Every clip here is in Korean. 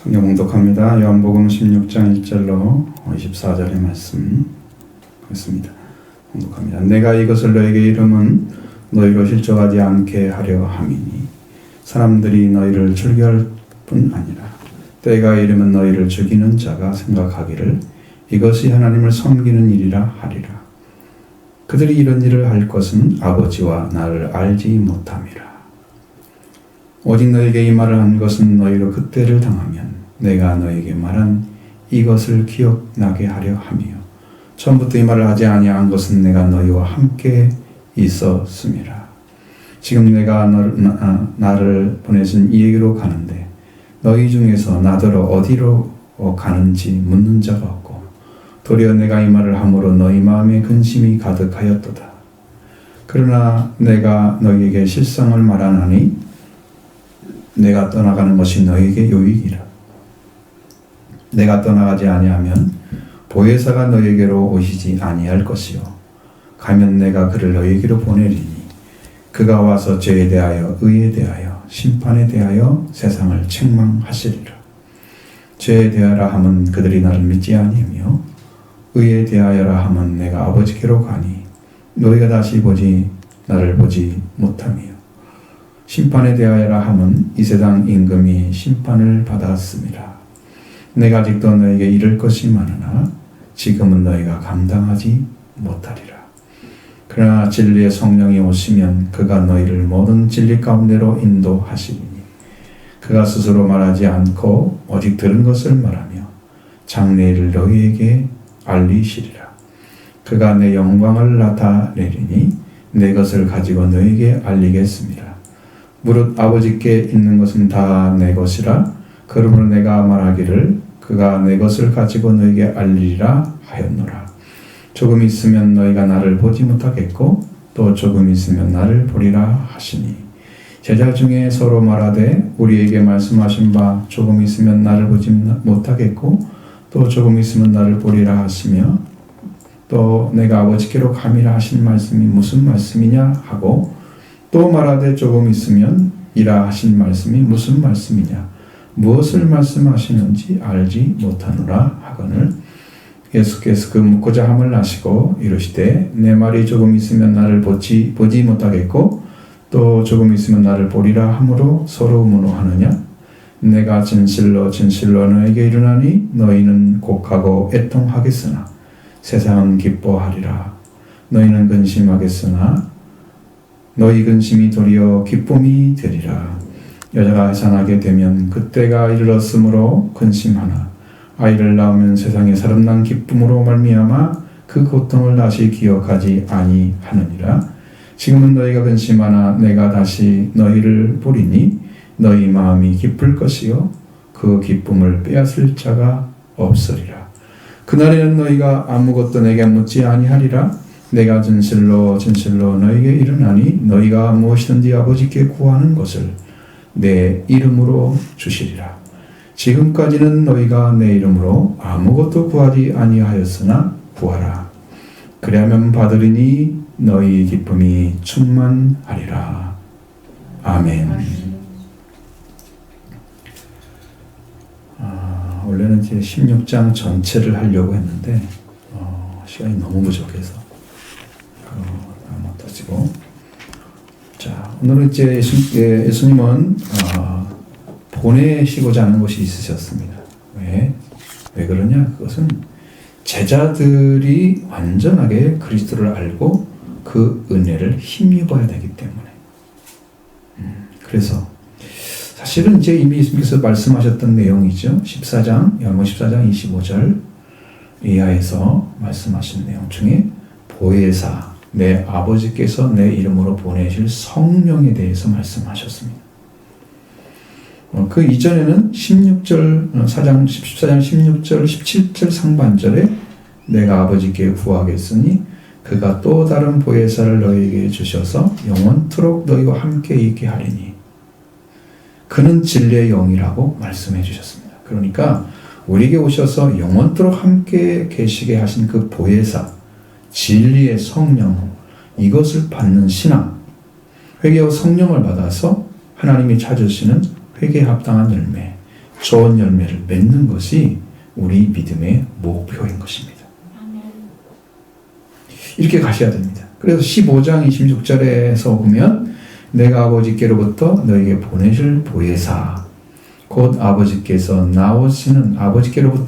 성경 봉독합니다. 요한복음 16장 1절로 24절의 말씀 있습니다. 봉독합니다. 내가 이것을 너에게 이름은 너희로 실족하지 않게 하려 함이니 사람들이 너희를 즐겨할 뿐 아니라 때가 이르면 너희를 죽이는 자가 생각하기를 이것이 하나님을 섬기는 일이라 하리라. 그들이 이런 일을 할 것은 아버지와 나를 알지 못함이라. 오직 너에게 이 말을 한 것은 너희로 그때를 당하면 내가 너에게 말한 이것을 기억나게 하려 함이요 처음부터 이 말을 하지 아니한 것은 내가 너희와 함께 있었음이라. 지금 내가 나를 보내신 이에게로 가는데 너희 중에서 나더러 어디로 가는지 묻는 자가 없고 도리어 내가 이 말을 함으로 너희 마음에 근심이 가득하였도다. 그러나 내가 너희에게 실상을 말하노니 내가 떠나가는 것이 너희에게 유익이라. 내가 떠나가지 아니하면 보혜사가 너희에게로 오시지 아니할 것이요 가면 내가 그를 너희에게로 보내리니 그가 와서 죄에 대하여 의에 대하여 심판에 대하여 세상을 책망하시리라. 죄에 대하여라 함은 그들이 나를 믿지 아니하며 의에 대하여라 함은 내가 아버지께로 가니 너희가 다시 나를 보지 못하며 심판에 대하여라 함은 이 세상 임금이 심판을 받았음이라. 내가 아직도 너에게 이를 것이 많으나 지금은 너희가 감당하지 못하리라. 그러나 진리의 성령이 오시면 그가 너희를 모든 진리 가운데로 인도하시리니 그가 스스로 말하지 않고 오직 들은 것을 말하며 장래일을 너희에게 알리시리라. 그가 내 영광을 나타내리니 내 것을 가지고 너희에게 알리겠습니다. 무릇 아버지께 있는 것은 다 내 것이라. 그러므로 내가 말하기를 그가 내 것을 가지고 너희에게 알리리라 하였노라. 조금 있으면 너희가 나를 보지 못하겠고 또 조금 있으면 나를 보리라 하시니 제자 중에 서로 말하되 우리에게 말씀하신 바 조금 있으면 나를 보지 못하겠고 또 조금 있으면 나를 보리라 하시며 또 내가 아버지께로 감이라 하신 말씀이 무슨 말씀이냐 하고 또 말하되 조금 있으면 이라 하신 말씀이 무슨 말씀이냐 무엇을 말씀하시는지 알지 못하노라 하거늘 예수께서 그 묻고자 함을 아시고 이르시되 내 말이 조금 있으면 나를 보지 못하겠고 또 조금 있으면 나를 보리라 함으로 서로 문호하느냐. 내가 진실로 너에게 이르나니 너희는 곡하고 애통하겠으나 세상은 기뻐하리라. 너희는 근심하겠으나 너희 근심이 도리어 기쁨이 되리라. 여자가 해산하게 되면 그때가 이르렀으므로 근심하나 아이를 낳으면 세상에 사람난 기쁨으로 말미암아 그 고통을 다시 기억하지 아니하느니라. 지금은 너희가 근심하나 내가 다시 너희를 보리니 너희 마음이 기쁠 것이요 그 기쁨을 빼앗을 자가 없으리라. 그날에는 너희가 아무것도 내게 묻지 아니하리라. 내가 진실로 너희에게 이르나니 너희가 무엇이든지 아버지께 구하는 것을 내 이름으로 주시리라. 지금까지는 너희가 내 이름으로 아무것도 구하지 아니하였으나 구하라. 그리하면 받으리니 너희 기쁨이 충만하리라. 아멘. 원래는 이제 16장 전체를 하려고 했는데 시간이 너무 부족해서 못 하시고 자 오늘은 이제 예수님은 보내시고자 하는 것이 있으셨습니다. 왜 그러냐? 그것은 제자들이 완전하게 그리스도를 알고 그 은혜를 힘입어야 되기 때문에 그래서 사실은 이제 이미 예수님께서 말씀하셨던 내용이죠. 14장, 요한복음 14장 25절 이하에서 말씀하신 내용 중에 보혜사, 내 아버지께서 내 이름으로 보내실 성령에 대해서 말씀하셨습니다. 그 이전에는 14장 16절, 17절 상반절에 내가 아버지께 구하겠으니 그가 또 다른 보혜사를 너희에게 주셔서 영원토록 너희와 함께 있게 하리니 그는 진리의 영이라고 말씀해 주셨습니다. 그러니까 우리에게 오셔서 영원토록 함께 계시게 하신 그 보혜사, 진리의 성령, 이것을 받는 신앙, 회개와 성령을 받아서 하나님이 찾으시는 회개에 합당한 열매, 좋은 열매를 맺는 것이 우리 믿음의 목표인 것입니다. 이렇게 가셔야 됩니다. 그래서 15장 26절에서 보면 내가 아버지께로부터 너에게 보내실 보혜사 곧 아버지께로부터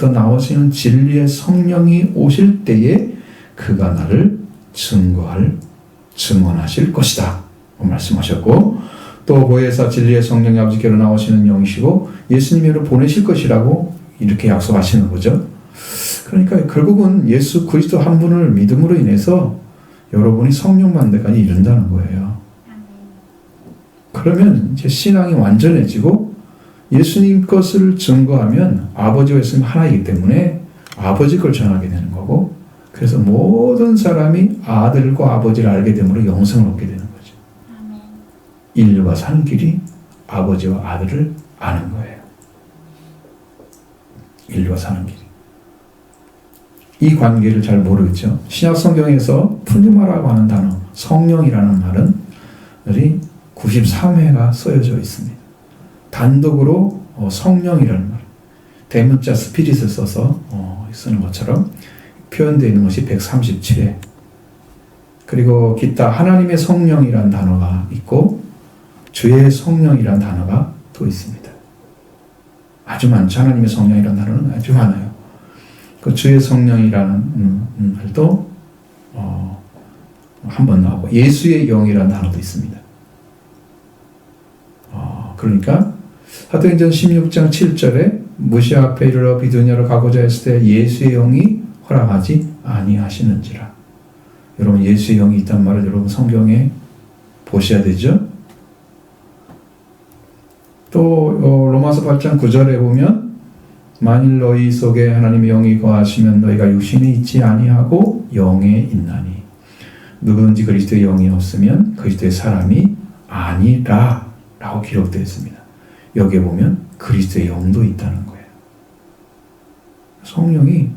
나오시는 진리의 성령이 오실 때에 그가 나를 증언하실 것이다 말씀하셨고, 또 보혜사 진리의 성령이 아버지께로 나오시는 영이시고 예수님으로 보내실 것이라고 이렇게 약속하시는 거죠. 그러니까 결국은 예수 그리스도 한 분을 믿음으로 인해서 여러분이 성령 만대까지 이른다는 거예요. 그러면 이제 신앙이 완전해지고 예수님 것을 증거하면 아버지와 예수님 하나이기 때문에 아버지 걸 전하게 되는 거고, 그래서 모든 사람이 아들과 아버지를 알게 됨으로 영생을 얻게 되는 거죠. 인류가 사는 길이 아버지와 아들을 아는 거예요. 인류가 사는 길이. 이 관계를 잘 모르겠죠. 신약 성경에서 푸뉴마라고 하는 단어, 성령이라는 말은 여기 93회가 쓰여져 있습니다. 단독으로 성령이라는 말, 대문자 스피릿을 써서 쓰는 것처럼 표현되어 있는 것이 137회. 그리고 기타 하나님의 성령이라는 단어가 있고 주의 성령이라는 단어가 또 있습니다. 아주 많죠. 하나님의 성령이라는 단어는 아주 많아요. 그 주의 성령이라는 말도 한 번 나오고 예수의 영이라는 단어도 있습니다. 그러니까 사도행전 16장 7절에 무시 앞에 이르러 비두냐로 가고자 했을 때 예수의 영이 허락하지 아니하시는지라. 여러분 예수의 영이 있단 말을 여러분 성경에 보셔야 되죠. 또 로마서 8장 9절에 보면 만일 너희 속에 하나님의 영이 거하시면 너희가 육신에 있지 아니하고 영에 있나니 누구든지 그리스도의 영이 없으면 그리스도의 사람이 아니라 라고 기록되어 있습니다. 여기에 보면 그리스도의 영도 있다는 거예요. 성령이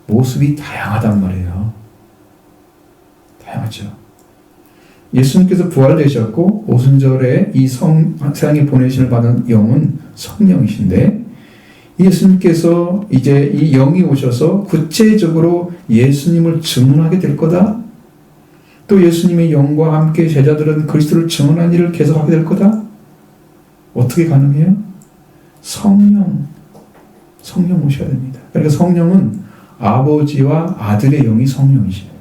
모습이 다양하단 말이에요. 다양하죠. 예수님께서 부활되셨고 오순절에 이 세상에 보내심을 받은 영은 성령이신데 예수님께서 이제 이 영이 오셔서 구체적으로 예수님을 증언하게 될 거다. 또 예수님의 영과 함께 제자들은 그리스도를 증언한 일을 계속하게 될 거다. 어떻게 가능해요? 성령 오셔야 됩니다. 그러니까 성령은 아버지와 아들의 영이 성령이십니다.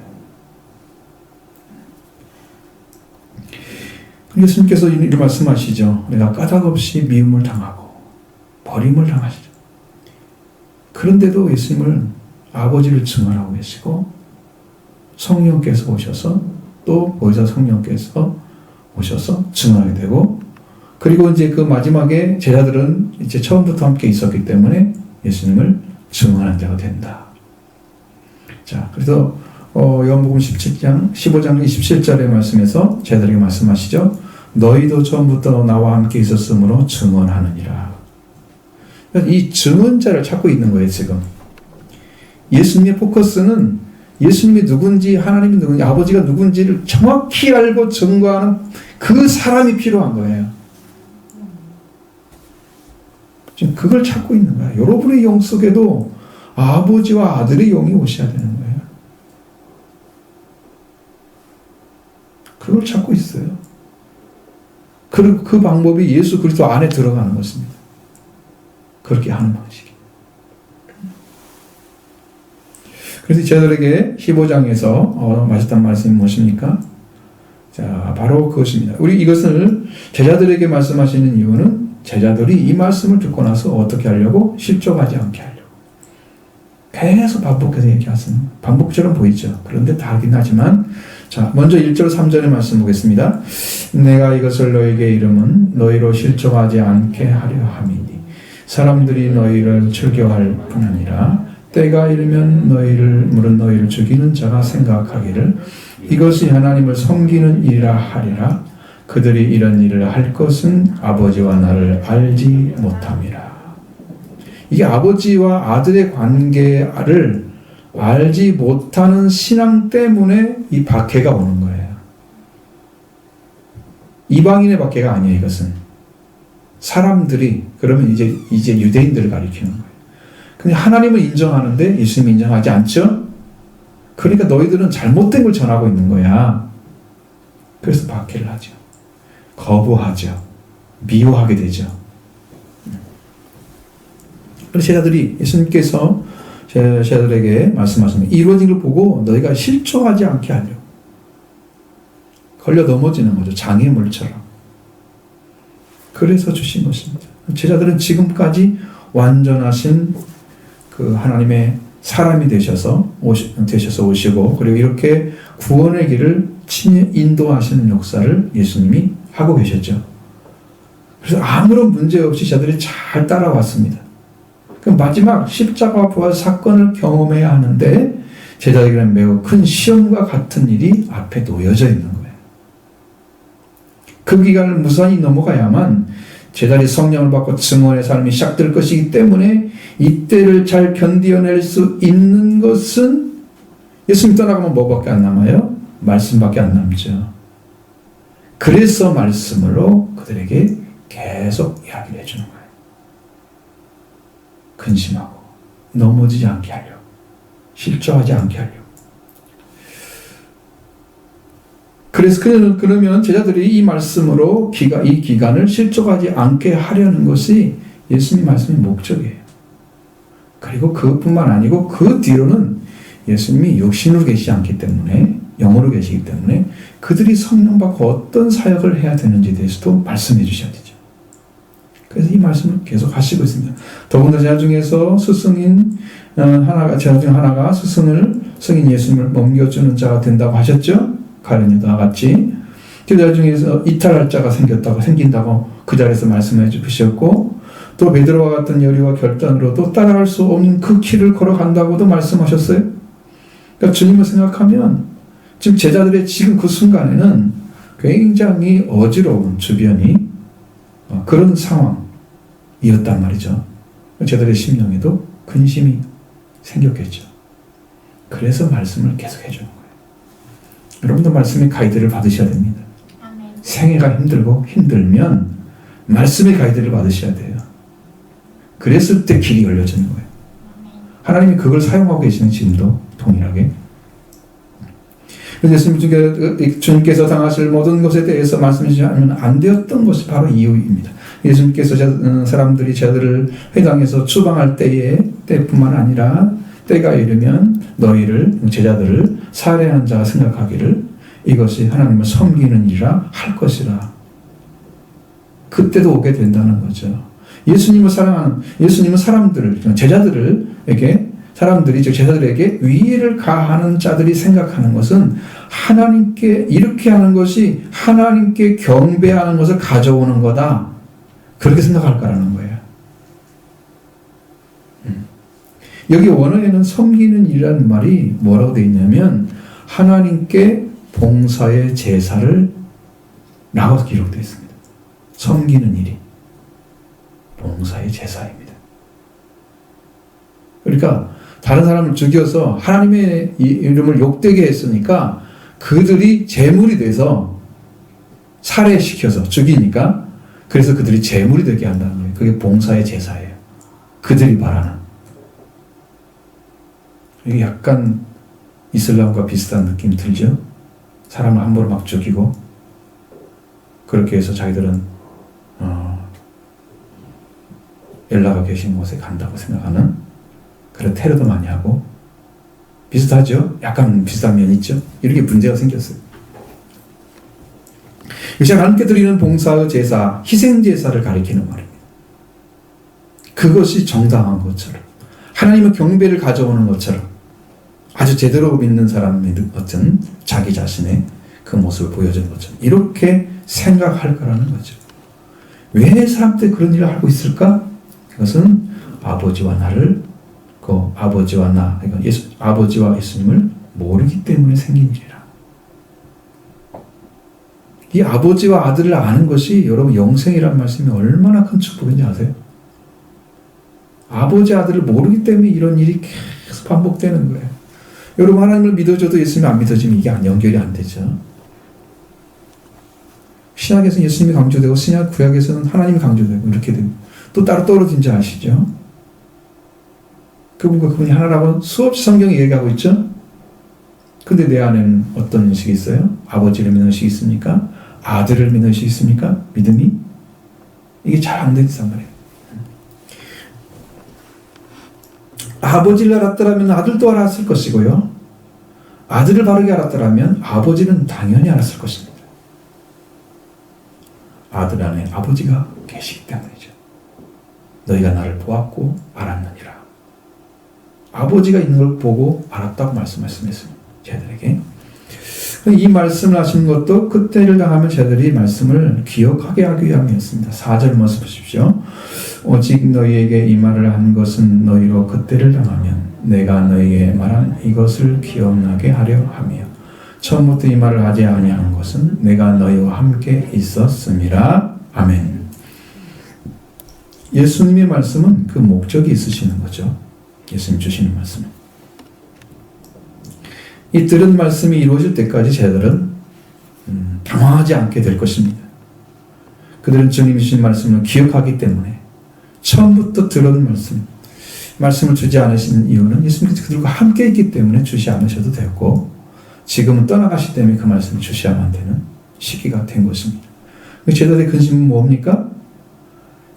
예수님께서 이렇게 말씀하시죠. 내가 까닭없이 미움을 당하고 버림을 당하시죠. 그런데도 예수님을 아버지를 증언하고 계시고 성령께서 오셔서 또 보혜사 성령께서 오셔서 증언하게 되고, 그리고 이제 그 마지막에 제자들은 이제 처음부터 함께 있었기 때문에 예수님을 증언한 자가 된다. 자, 그래서 요한복음 15장 27절의 말씀에서 제자들에게 말씀하시죠. 너희도 처음부터 나와 함께 있었으므로 증언하느니라. 이 증언자를 찾고 있는 거예요, 지금. 예수님의 포커스는 예수님이 누군지, 하나님이 누군지, 아버지가 누군지를 정확히 알고 증거하는 그 사람이 필요한 거예요. 지금 그걸 찾고 있는 거예요. 여러분의 영 속에도 아버지와 아들의 영이 오셔야 되는 거예요. 그걸 찾고 있어요. 그 방법이 예수 그리스도 안에 들어가는 것입니다. 그렇게 하는 방식이. 그래서 제자들에게 15장에서 하셨던 말씀이 무엇입니까? 자, 바로 그것입니다. 우리 이것을 제자들에게 말씀하시는 이유는 제자들이 이 말씀을 듣고 나서 어떻게 하려고? 실족하지 않게 하려고. 계속 반복해서 얘기하시는, 반복처럼 보이죠. 그런데 다르긴 하지만, 자, 먼저 1절 3절의 말씀 보겠습니다. 내가 이것을 너에게 이름은 너희로 실족하지 않게 하려 함이니 사람들이 너희를 즐겨할 뿐 아니라 때가 이르면 너희를 죽이는 자가 생각하기를 이것이 하나님을 섬기는 일이라 하리라. 그들이 이런 일을 할 것은 아버지와 나를 알지 못함이라. 이게 아버지와 아들의 관계를 알지 못하는 신앙 때문에 이 박해가 오는 거예요. 이방인의 박해가 아니에요, 이것은. 사람들이 그러면 이제 유대인들을 가리키는 거예요. 근데 하나님을 인정하는데 예수님 인정하지 않죠? 그러니까 너희들은 잘못된 걸 전하고 있는 거야. 그래서 박해를 하죠. 거부하죠. 미워하게 되죠. 그래서 제자들이 예수님께서 제자들에게 말씀하십니다. 이루어진 걸 보고 너희가 실족하지 않게 하려고. 걸려 넘어지는 거죠. 장애물처럼. 그래서 주신 것입니다. 제자들은 지금까지 완전하신 그 하나님의 사람이 되셔서 오시고 그리고 이렇게 구원의 길을 친히 인도하시는 역사를 예수님이 하고 계셨죠. 그래서 아무런 문제 없이 제자들이 잘 따라왔습니다. 그럼 마지막 십자가 부활 사건을 경험해야 하는데 제자들에게는 매우 큰 시험과 같은 일이 앞에 놓여져 있는 거예요. 그 기간을 무사히 넘어가야만 제자들이 성령을 받고 증언의 삶이 시작될 것이기 때문에 이때를 잘 견디어낼 수 있는 것은 예수님 떠나가면 뭐밖에 안 남아요? 말씀밖에 안 남죠. 그래서 말씀으로 그들에게 계속 이야기를 해주는 거예요. 근심하고 넘어지지 않게 하려고, 실족하지 않게 하려고. 그래서 그러면 제자들이 이 말씀으로 이 기간을 실족하지 않게 하려는 것이 예수님 말씀의 목적이에요. 그리고 그뿐만 아니고 그 뒤로는 예수님이 육신으로 계시지 않기 때문에 영으로 계시기 때문에 그들이 성령 받고 어떤 사역을 해야 되는지에 대해서도 말씀해 주셔야 되죠. 그래서 이 말씀을 계속 하시고 있습니다. 더군다나 제자 중에서 제자 중 하나가 성인 예수님을 넘겨주는 자가 된다고 하셨죠. 가룟 유다와 같이 제자 중에서 이탈할 자가 생긴다고 그 자리에서 말씀해 주셨고 또 베드로와 같은 열의와 결단으로도 따라갈 수 없는 그 길을 걸어간다고도 말씀하셨어요. 그러니까 주님을 생각하면 지금 제자들의 지금 그 순간에는 굉장히 어지러운 주변이 그런 상황이었단 말이죠. 제자들의 심령에도 근심이 생겼겠죠. 그래서 말씀을 계속 해주는 거예요. 여러분도 말씀의 가이드를 받으셔야 됩니다. 아멘. 생애가 힘들면 말씀의 가이드를 받으셔야 돼요. 그랬을 때 길이 열려지는 거예요. 하나님이 그걸 사용하고 계시는 지금도 동일하게. 그래서 주님께서 당하실 모든 것에 대해서 말씀해 주지 않으면 안 되었던 것이 바로 이유입니다. 예수님께서 사람들이 회당에서 추방할 때뿐만 아니라 때가 이르면 제자들을 살해한 자가 생각하기를 이것이 하나님을 섬기는 일이라 할 것이라. 그때도 오게 된다는 거죠. 예수님은 제자들에게 위해를 가하는 자들이 생각하는 것은 하나님께 이렇게 하는 것이 하나님께 경배하는 것을 가져오는 거다. 그렇게 생각할 거라는 거예요. 여기 원어에는 섬기는 일이라는 말이 뭐라고 되어 있냐면 하나님께 봉사의 제사를 라고 기록되어 있습니다. 섬기는 일이 봉사의 제사입니다. 그러니까 다른 사람을 죽여서 하나님의 이름을 욕되게 했으니까 그들이 제물이 돼서 살해시켜서 죽이니까 그래서 그들이 제물이 되게 한다는 거예요. 그게 봉사의 제사예요. 그들이 바라는. 이게 약간 이슬람과 비슷한 느낌 들죠? 사람을 함부로 막 죽이고 그렇게 해서 자기들은 엘라가 계신 곳에 간다고 생각하는 그런 테러도 많이 하고 비슷하죠? 약간 비슷한 면이 있죠? 이렇게 문제가 생겼어요. 이것이 하나님께 드리는 봉사의 제사, 희생 제사를 가리키는 말입니다. 그것이 정당한 것처럼 하나님의 경배를 가져오는 것처럼 아주 제대로 믿는 사람의 어떤 자기 자신의 그 모습을 보여주는 것처럼 이렇게 생각할 거라는 거죠. 왜 사람들이 그런 일을 하고 있을까? 그것은 아버지와 예수님을 모르기 때문에 생긴 일이라. 이 아버지와 아들을 아는 것이 여러분 영생이라는 말씀이 얼마나 큰 축복인지 아세요? 아버지 아들을 모르기 때문에 이런 일이 계속 반복되는 거예요. 여러분 하나님을 믿어줘도 예수님 안 믿어지면 이게 연결이 안 되죠. 신약에서는 예수님이 강조되고 구약에서는 하나님이 강조되고 이렇게 되고 또 따로 떨어진 줄 아시죠? 그분과 그분이 하나라고 수없이 성경이 얘기하고 있죠? 근데 내 안에는 어떤 의식이 있어요? 아버지를 믿는 의식이 있습니까? 아들을 믿는 의식이 있습니까? 믿음이? 이게 잘 안 되는 말이에요. 아버지를 알았더라면 아들도 알았을 것이고요. 아들을 바르게 알았더라면 아버지는 당연히 알았을 것입니다. 아들 안에 아버지가 계시기 때문이죠. 너희가 나를 보았고 알았느니라. 아버지가 있는 걸 보고 알았다고 말씀했습니다. 쟤들에게. 이 말씀을 하시는 것도 그때를 당하면 쟤들이 말씀을 기억하게 하기 위함이었습니다. 4절 말씀 보십시오. 오직 너희에게 이 말을 한 것은 너희로 그때를 당하면 내가 너희에게 말한 이것을 기억나게 하려 하며 처음부터 이 말을 하지 아니한 것은 내가 너희와 함께 있었음이라. 아멘. 예수님의 말씀은 그 목적이 있으시는 거죠. 예수님 주시는 말씀은. 이 들은 말씀이 이루어질 때까지 쟤들은 당황하지 않게 될 것입니다. 그들은 주님이 주신 말씀을 기억하기 때문에 처음부터 들은 말씀을 주지 않으시는 이유는 예수님께서 그들과 함께 있기 때문에 주지 않으셔도 되고 지금은 떠나가시기 때문에 그 말씀을 주셔야만 되는 시기가 된 것입니다. 제자들의 근심은 뭡니까?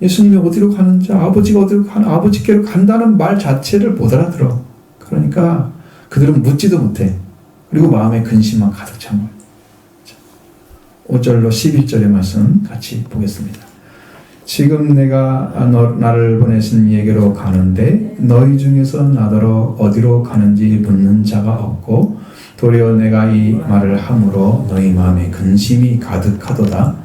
예수님이 어디로 가는지, 아버지가 어디로 아버지께로 간다는 말 자체를 못 알아들어. 그러니까 그들은 묻지도 못해. 그리고 마음에 근심만 가득 찬 거예요. 5절로 11절의 말씀 같이 보겠습니다. 지금 내가 나를 보내신 이에게로 가는데 너희 중에서 나더러 어디로 가는지 묻는 자가 없고 도리어 내가 이 말을 함으로 너희 마음에 근심이 가득하도다.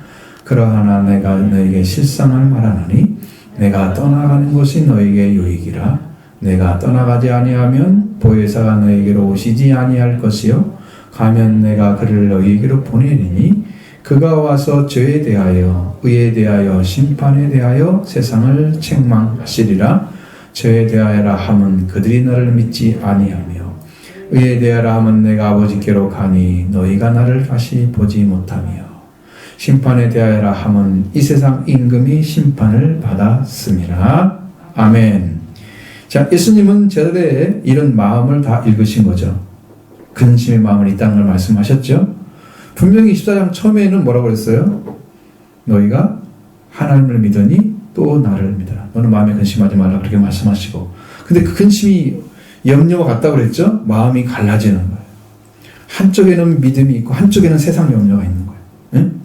그러하나 내가 너희에게 실상을 말하노니 내가 떠나가는 것이 너희에게 유익이라. 내가 떠나가지 아니하면 보혜사가 너희에게로 오시지 아니할 것이요 가면 내가 그를 너희에게로 보내리니 그가 와서 죄에 대하여 의에 대하여 심판에 대하여 세상을 책망하시리라. 죄에 대하여라 함은 그들이 나를 믿지 아니하며 의에 대하여라 함은 내가 아버지께로 가니 너희가 나를 다시 보지 못하며 심판에 대하여라 함은 이 세상 임금이 심판을 받았음이라. 아멘. 자, 예수님은 제자들의 이런 마음을 다 읽으신 거죠. 근심의 마음을 있다는 걸 말씀하셨죠. 분명히 24장 처음에는 뭐라고 그랬어요? 너희가 하나님을 믿으니 또 나를 믿어라. 너는 마음에 근심하지 말라 그렇게 말씀하시고 근데 그 근심이 염려와 같다고 그랬죠? 마음이 갈라지는 거예요. 한쪽에는 믿음이 있고 한쪽에는 세상 염려가 있는 거예요. 응?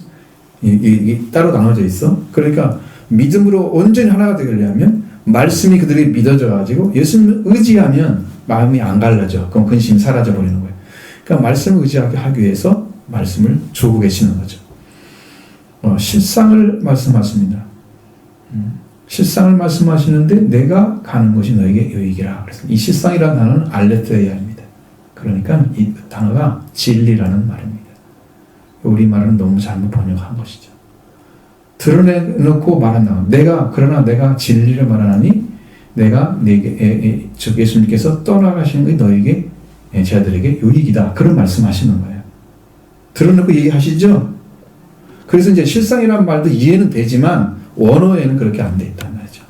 이게 따로 나눠져 있어. 그러니까 믿음으로 온전히 하나가 되려면 말씀이 그들이 믿어져 가지고 예수님을 의지하면 마음이 안 갈라져. 그럼 근심이 사라져 버리는 거예요. 그러니까 말씀을 의지하게 하기 위해서 말씀을 주고 계시는 거죠. 실상을 말씀하십니다. 실상을 말씀하시는데 내가 가는 것이 너에게 유익이라. 그래서 이 실상이라는 단어는 알레the이아입니다. 그러니까 이 단어가 진리라는 말입니다. 우리말은 너무 잘못 번역한 것이죠. 드러내놓고 말한다. 그러나 내가 진리를 말하나니 내가 내게 즉 예수님께서 떠나가시는 것이 너에게 제자들에게 유익이다. 그런 말씀하시는 거예요. 드러내고 얘기하시죠. 그래서 이제 실상이라는 말도 이해는 되지만 원어에는 그렇게 안 돼 있단 말이죠.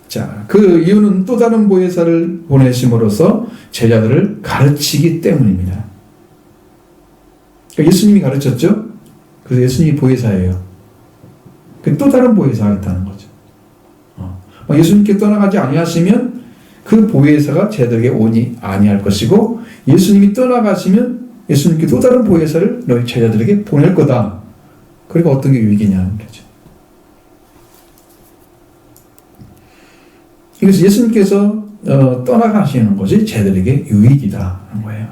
자, 그 이유는 또 다른 보혜사를 보내심으로써 제자들을 가르치기 때문입니다. 그러니까 예수님이 가르쳤죠. 그래서 예수님이 보혜사예요. 또 다른 보혜사가 있다는 거죠. 예수님께 떠나가지 아니하시면 그 보혜사가 제자들에게 오니 아니할 것이고 예수님이 떠나가시면 예수님께 또 다른 보혜사를 너희 제자들에게 보낼 거다. 그러니까 어떤 게 유익이냐는 거죠. 그래서 예수님께서 떠나가시는 것이 제자들에게 유익이다는 거예요.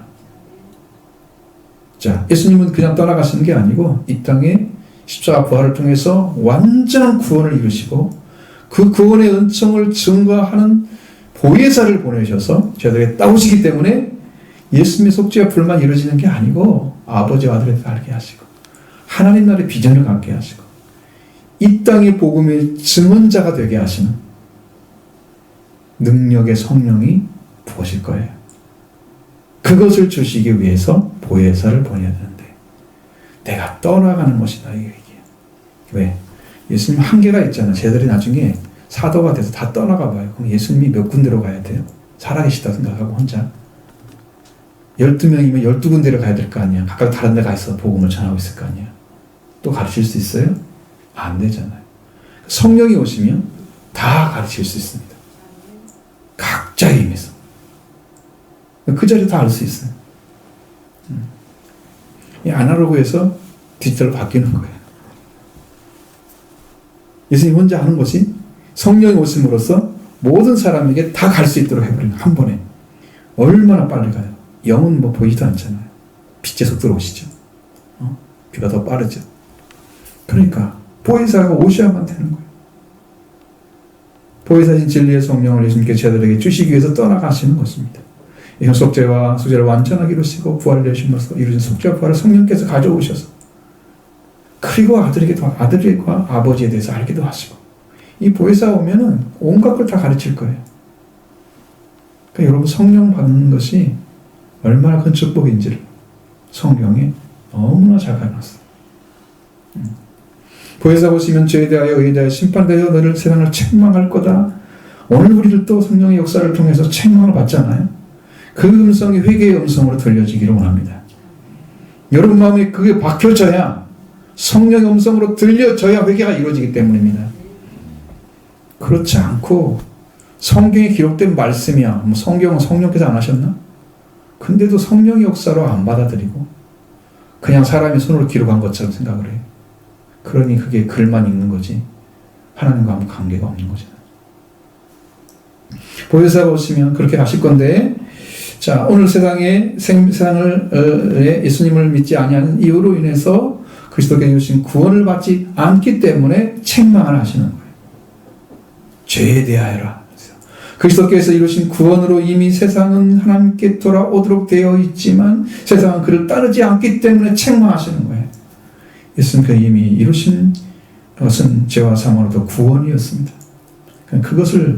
자, 예수님은 그냥 떠나가시는 게 아니고 이 땅에 십자가 부활을 통해서 완전한 구원을 이루시고 그 구원의 은총을 증거하는 보혜사를 보내셔서 제자들에게 따오시기 때문에 예수님의 속죄와 불만 이루어지는 게 아니고 아버지와 아들에게 알게 하시고 하나님 나라의 비전을 갖게 하시고 이 땅의 복음의 증언자가 되게 하시는 능력의 성령이 부어질 거예요. 그것을 주시기 위해서 보혜사를 보내야 되는데 내가 떠나가는 것이다. 이게. 왜? 예수님 한계가 있잖아. 쟤들이 나중에 사도가 돼서 다 떠나가 봐요. 그럼 예수님이 몇 군데로 가야 돼요? 살아계시다 생각하고 혼자. 12명이면 12군데를 가야 될 거 아니야. 각각 다른 데 가 있어 복음을 전하고 있을 거 아니야. 또 가르칠 수 있어요? 안 되잖아요. 성령이 오시면 다 가르칠 수 있습니다. 각자의 힘에서. 그 자리 다 알 수 있어요. 이 아날로그에서 디지털로 바뀌는 거예요. 예수님 혼자 하는 것이 성령이 오심으로써 모든 사람에게 다 갈 수 있도록 해버리는 한 번에. 얼마나 빨리 가요. 영은 뭐 보이지도 않잖아요. 빛의 속도로 오시죠. 비가 더 빠르죠. 그러니까 보혜사가 오셔야만 되는 거예요. 보혜사신 진리의 성령을 예수님께 제자들에게 주시기 위해서 떠나가시는 것입니다. 이런 속죄와 수제를 완전하게 이루시고 부활을 내심으로써 이루신 속죄와 부활을 성령께서 가져오셔서 그리고 아들과 아버지에 대해서 알기도 하시고 이 보혜사가 오면은 온갖 걸 다 가르칠 거예요. 그러니까 여러분 성령 받는 것이 얼마나 큰 축복인지를 성경에 너무나 잘 가르쳤어요. 보혜사 보시면 죄에 대하여 의에 대하여 심판되어 너를 세상을 책망할 거다. 오늘 우리를 또 성령의 역사를 통해서 책망을 받잖아요. 그 음성이 회개의 음성으로 들려지기를 원합니다. 여러분 마음에 그게 박혀져야 성령의 음성으로 들려져야 회개가 이루어지기 때문입니다. 그렇지 않고 성경에 기록된 말씀이야. 뭐 성경은 성령께서 안 하셨나? 근데도 성령의 역사로 안 받아들이고 그냥 사람이 손으로 기록한 것처럼 생각을 해요. 그러니 그게 글만 읽는 거지 하나님과 아무 관계가 없는 거잖아요. 보혜사가 오시면 그렇게 하실 건데, 자 오늘 세상을 예수님을 믿지 아니하는 이유로 인해서 그리스도께 주신 구원을 받지 않기 때문에 책망을 하시는 거예요. 죄에 대하여라. 그리스도께서 이루신 구원으로 이미 세상은 하나님께 돌아오도록 되어 있지만 세상은 그를 따르지 않기 때문에 책망하시는 거예요. 예수님께서 이미 이루신 것은 죄와 사망으로부터 구원이었습니다. 그것을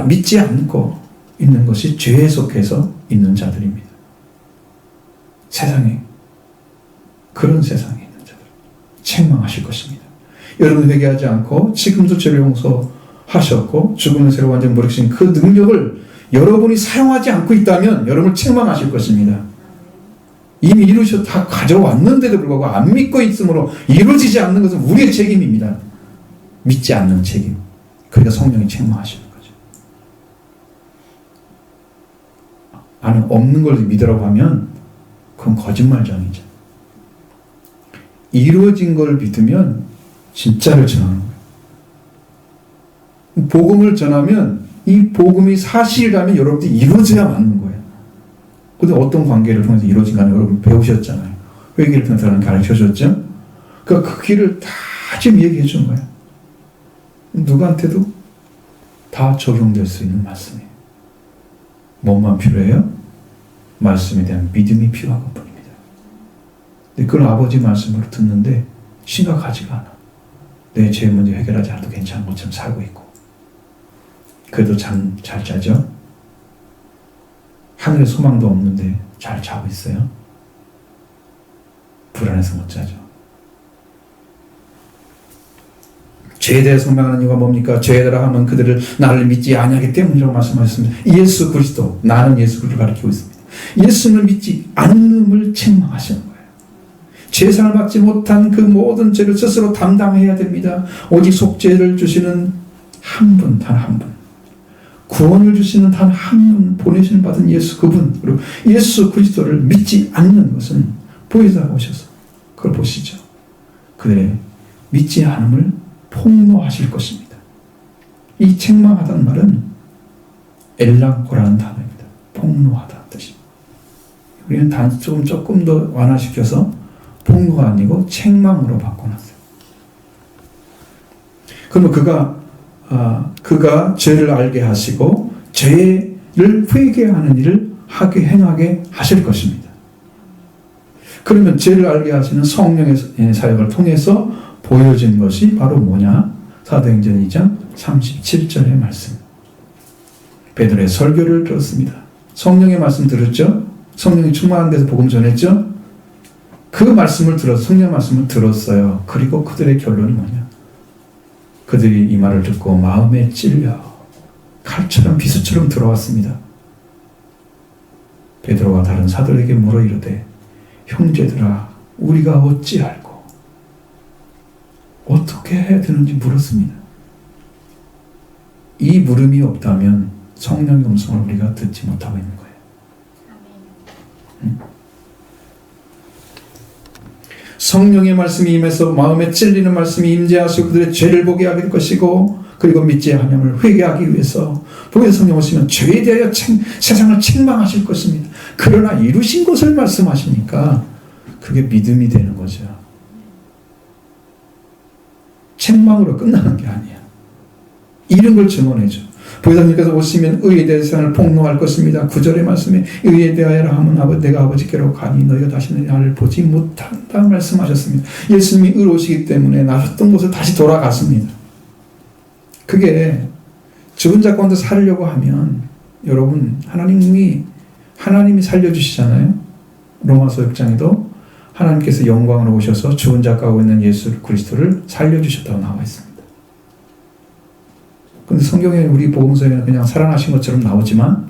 믿지 않고 있는 것이 죄에 속해서 있는 자들입니다. 세상에, 그런 세상에 있는 자들 책망하실 것입니다. 여러분 회개하지 않고 지금도 죄를 용서하셨고 죽음의 새로 완전 물으신 그 능력을 여러분이 사용하지 않고 있다면 여러분을 책망하실 것입니다. 이미 이루셔 다 가져왔는데도 불구하고 안 믿고 있으므로 이루어지지 않는 것은 우리의 책임입니다. 믿지 않는 책임. 그러니까 성령이 책망하시는 거죠. 아니 없는 걸 믿으라고 하면 그건 거짓말장이죠. 이루어진 걸 믿으면 진짜를 전하는 거예요. 복음을 전하면 이 복음이 사실이라면 여러분들이 이루어져야 맞는 거예요. 근데 어떤 관계를 통해서 이루어진 간에 여러분 배우셨잖아요. 회개를 통해서 가르쳐줬죠. 그러니까 그 길을 다 지금 얘기해 준 거예요. 누구한테도 다 적용될 수 있는 말씀이에요. 뭐만 필요해요? 말씀에 대한 믿음이 필요한 것뿐입니다. 근데 그걸 아버지 말씀으로 듣는데 심각하지가 않아. 내 죄 문제 해결하지 않아도 괜찮은 것처럼 살고 있고 그래도 잠 잘 자죠? 하늘에 소망도 없는데 잘 자고 있어요? 불안해서 못 자죠. 죄에 대해 소망하는 이유가 뭡니까? 죄에라 하면 그들을 나를 믿지 아니하기 때문이라고 말씀하셨습니다. 예수 그리스도, 나는 예수 그리스도를 가리키고 있습니다. 예수를 믿지 않음을 책망하시는 거예요. 제사를 받지 못한 그 모든 죄를 스스로 담당해야 됩니다. 오직 속죄를 주시는 한 분, 단 한 분. 구원을 주시는 단 한 분, 보내신 받은 예수 그분, 그리고 예수 그리스도를 믿지 않는 것은 보혜사가 오셔서 그걸 보시죠. 그들의 믿지 않음을 폭로하실 것입니다. 이 책망하다는 말은 엘랑코라는 단어입니다. 폭로하다 뜻입니다. 우리는 조금 더 완화시켜서 폭로가 아니고 책망으로 바꿔놨어요. 그러면 그가 죄를 알게 하시고 죄를 회개하는 일을 행하게 하실 것입니다. 그러면 죄를 알게 하시는 성령의 사역을 통해서 보여진 것이 바로 뭐냐? 사도행전 2장 37절의 말씀. 베드로의 설교를 들었습니다. 성령의 말씀 들었죠? 성령이 충만한 데서 복음 전했죠? 그 말씀을 성령 말씀을 들었어요. 그리고 그들의 결론이 뭐냐? 그들이 이 말을 듣고 마음에 찔려 칼처럼 비수처럼 들어왔습니다. 베드로가 다른 사도에게 물어 이르되 형제들아 우리가 어찌할꼬 어떻게 해야 되는지 물었습니다. 이 물음이 없다면 성령의 음성을 우리가 듣지 못하고 있는 거예요. 성령의 말씀이 임해서 마음에 찔리는 말씀이 임재하시고 그들의 죄를 보게 하실 것이고 그리고 믿지 아니함을 회개하기 위해서 보혜사 성령 오시면 죄에 대하여 세상을 책망하실 것입니다. 그러나 이루신 것을 말씀하시니까 그게 믿음이 되는 거죠. 책망으로 끝나는 게 아니야. 이런 걸 증언해줘. 보혜사님께서 오시면 의에 대해 세상을 폭로할 것입니다. 9절의 말씀에 의에 대하여 하면 내가 아버지께로 가니 너희가 다시는 나를 보지 못한다 말씀하셨습니다. 예수님이 의로 오시기 때문에 나셨던 곳에 다시 돌아갔습니다. 그게 죽은 자 가운데 살려고 하면 여러분 하나님이 살려주시잖아요. 로마서 6장에도 하나님께서 영광으로 오셔서 죽은 자 가운데 있는 예수 그리스도를 살려주셨다고 나와 있습니다. 근데 성경에 우리 복음서에는 그냥 살아나신 것처럼 나오지만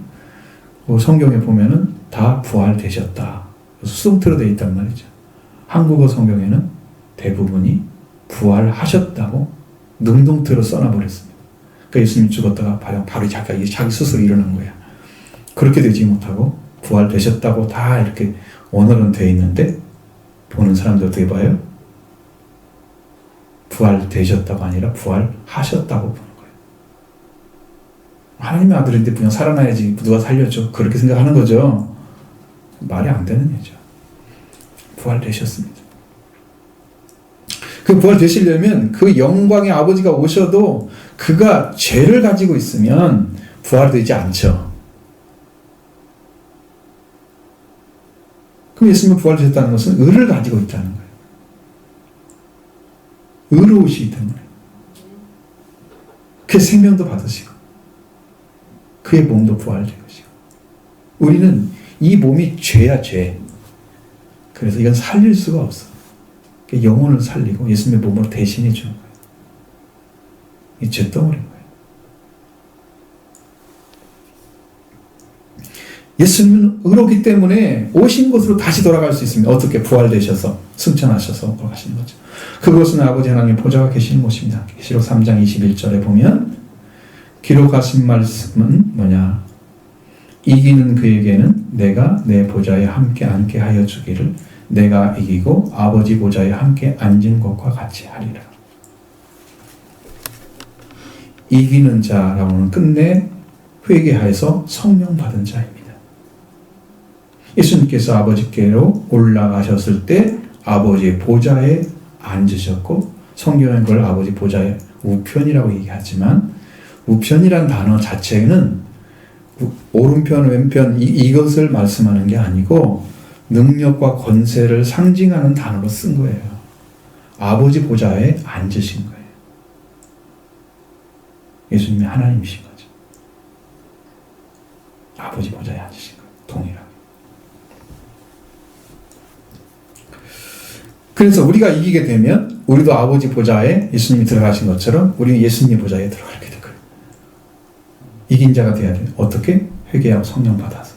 성경에 보면은 다 부활되셨다. 수동태로 되어 있단 말이죠. 한국어 성경에는 대부분이 부활하셨다고 능동태로 써놔버렸습니다. 그러니까 예수님이 죽었다가 바로 자기 스스로 일어난 거야. 그렇게 되지 못하고 부활되셨다고 다 이렇게 언어는 되어 있는데 보는 사람들 어떻게 봐요? 부활되셨다고 아니라 부활하셨다고 보는 거예요. 하나님의 아들인데 그냥 살아나야지 누가 살려줘 그렇게 생각하는 거죠. 말이 안 되는 얘기죠. 부활되셨습니다. 그 부활되시려면 그 영광의 아버지가 오셔도 그가 죄를 가지고 있으면 부활되지 않죠. 그럼 예수님이 부활되셨다는 것은 의를 가지고 있다는 거예요. 의로우시기 때문에. 그 생명도 받으시고 그의 몸도 부활된 것이고 우리는 이 몸이 죄야 죄. 그래서 이건 살릴 수가 없어. 영혼을 살리고 예수님의 몸으로 대신해 주는 거예요. 이 죄덩어리인 거예요. 예수님은 의로기 때문에 오신 곳으로 다시 돌아갈 수 있습니다. 어떻게? 부활되셔서 승천하셔서 돌아가시는 거죠. 그곳은 아버지 하나님 보좌가 계시는 곳입니다. 계시록 3장 21절에 보면 기록하신 말씀은 뭐냐? 이기는 그에게는 내가 내 보좌에 함께 앉게 하여 주기를 내가 이기고 아버지 보좌에 함께 앉은 것과 같이 하리라. 이기는 자라고는 끝내 회개하여서 성령 받은 자입니다. 예수님께서 아버지께로 올라가셨을 때 아버지의 보좌에 앉으셨고 성경은 그걸 아버지 보좌의 우편이라고 얘기하지만 우편이란 단어 자체는 오른편 왼편 이것을 말씀하는 게 아니고 능력과 권세를 상징하는 단어로 쓴 거예요. 아버지 보좌에 앉으신 거예요. 예수님이 하나님이신 거죠. 아버지 보좌에 앉으신 거예요. 동일하게. 그래서 우리가 이기게 되면 우리도 아버지 보좌에 예수님이 들어가신 것처럼 우리는 예수님 보좌에 들어가게 될 거예요. 이긴 자가 돼야 돼요. 어떻게? 회개하고 성령 받아서.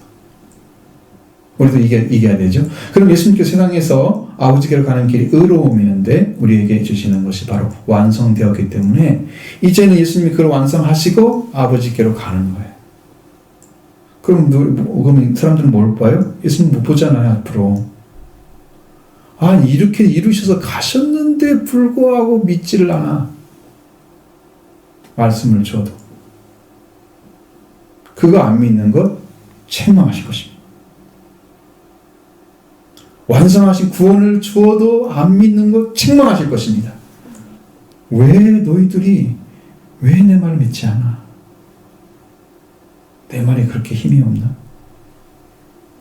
우리도 이겨야 되죠. 그럼 예수님께서 세상에서 아버지께로 가는 길이 의로움이었는데 우리에게 주시는 것이 바로 완성되었기 때문에 이제는 예수님이 그걸 완성하시고 아버지께로 가는 거예요. 그럼 사람들은 뭘 봐요? 예수님 못 보잖아요, 앞으로. 아니, 이렇게 이루셔서 가셨는데 불구하고 믿지를 않아. 말씀을 줘도. 그거 안 믿는 것 책망하실 것입니다. 완성하신 구원을 주어도 안 믿는 것 책망하실 것입니다. 왜 너희들이 왜 내 말을 믿지 않아? 내 말이 그렇게 힘이 없나?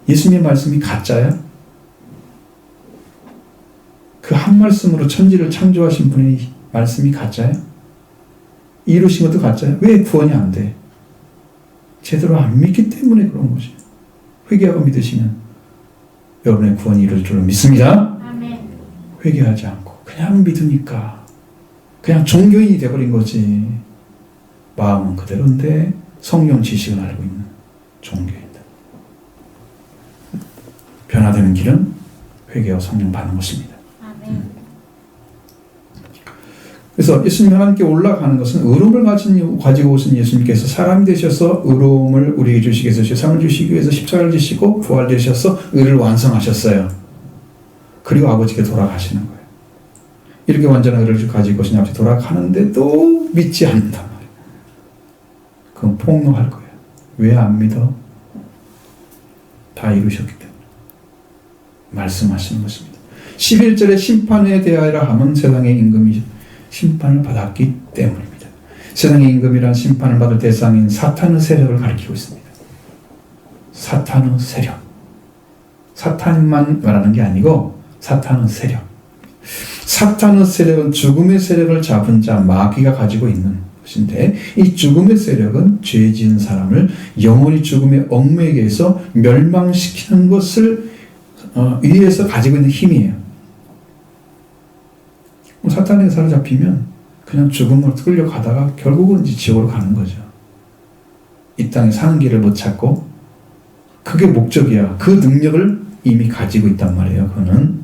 예수님의 말씀이 가짜야? 그 한 말씀으로 천지를 창조하신 분의 말씀이 가짜야? 이루신 것도 가짜야? 왜 구원이 안 돼? 제대로 안 믿기 때문에 그런 거지. 회개하고 믿으시면 여러분의 구원이 이룰 줄로 믿습니다. 아멘. 회개하지 않고 그냥 믿으니까 그냥 종교인이 되어버린 거지. 마음은 그대로인데 성령 지식은 알고 있는 종교인들. 변화되는 길은 회개와 성령 받는 것입니다. 그래서 예수님 하나님께 올라가는 것은 의로움을 가지고 오신 예수님께서 사람이 되셔서 의로움을 우리에게 주시기 위해서 세상을 주시기 위해서 십자가를 지시고 부활되셔서 의를 완성하셨어요. 그리고 아버지께 돌아가시는 거예요. 이렇게 완전한 의를 가지고 오신 아버지 돌아가는데도 믿지 않는단 말이에요. 그건 폭로할 거예요. 왜 안 믿어? 다 이루셨기 때문에. 말씀하시는 것입니다. 11절에 심판에 대하여라 하면 세상의 임금이 심판을 받았기 때문입니다. 세상의 임금이란 심판을 받을 대상인 사탄의 세력을 가리키고 있습니다. 사탄의 세력. 사탄만 말하는 게 아니고 사탄의 세력. 사탄의 세력은 죽음의 세력을 잡은 자 마귀가 가지고 있는 것인데 이 죽음의 세력은 죄 지은 사람을 영원히 죽음의 얽매에게서 멸망시키는 것을 위에서 가지고 있는 힘이에요. 사탄에게 사로잡히면 그냥 죽음으로 끌려가다가 결국은 이제 지옥으로 가는 거죠. 이 땅에 사는 길을 못 찾고 그게 목적이야. 그 능력을 이미 가지고 있단 말이에요. 그는.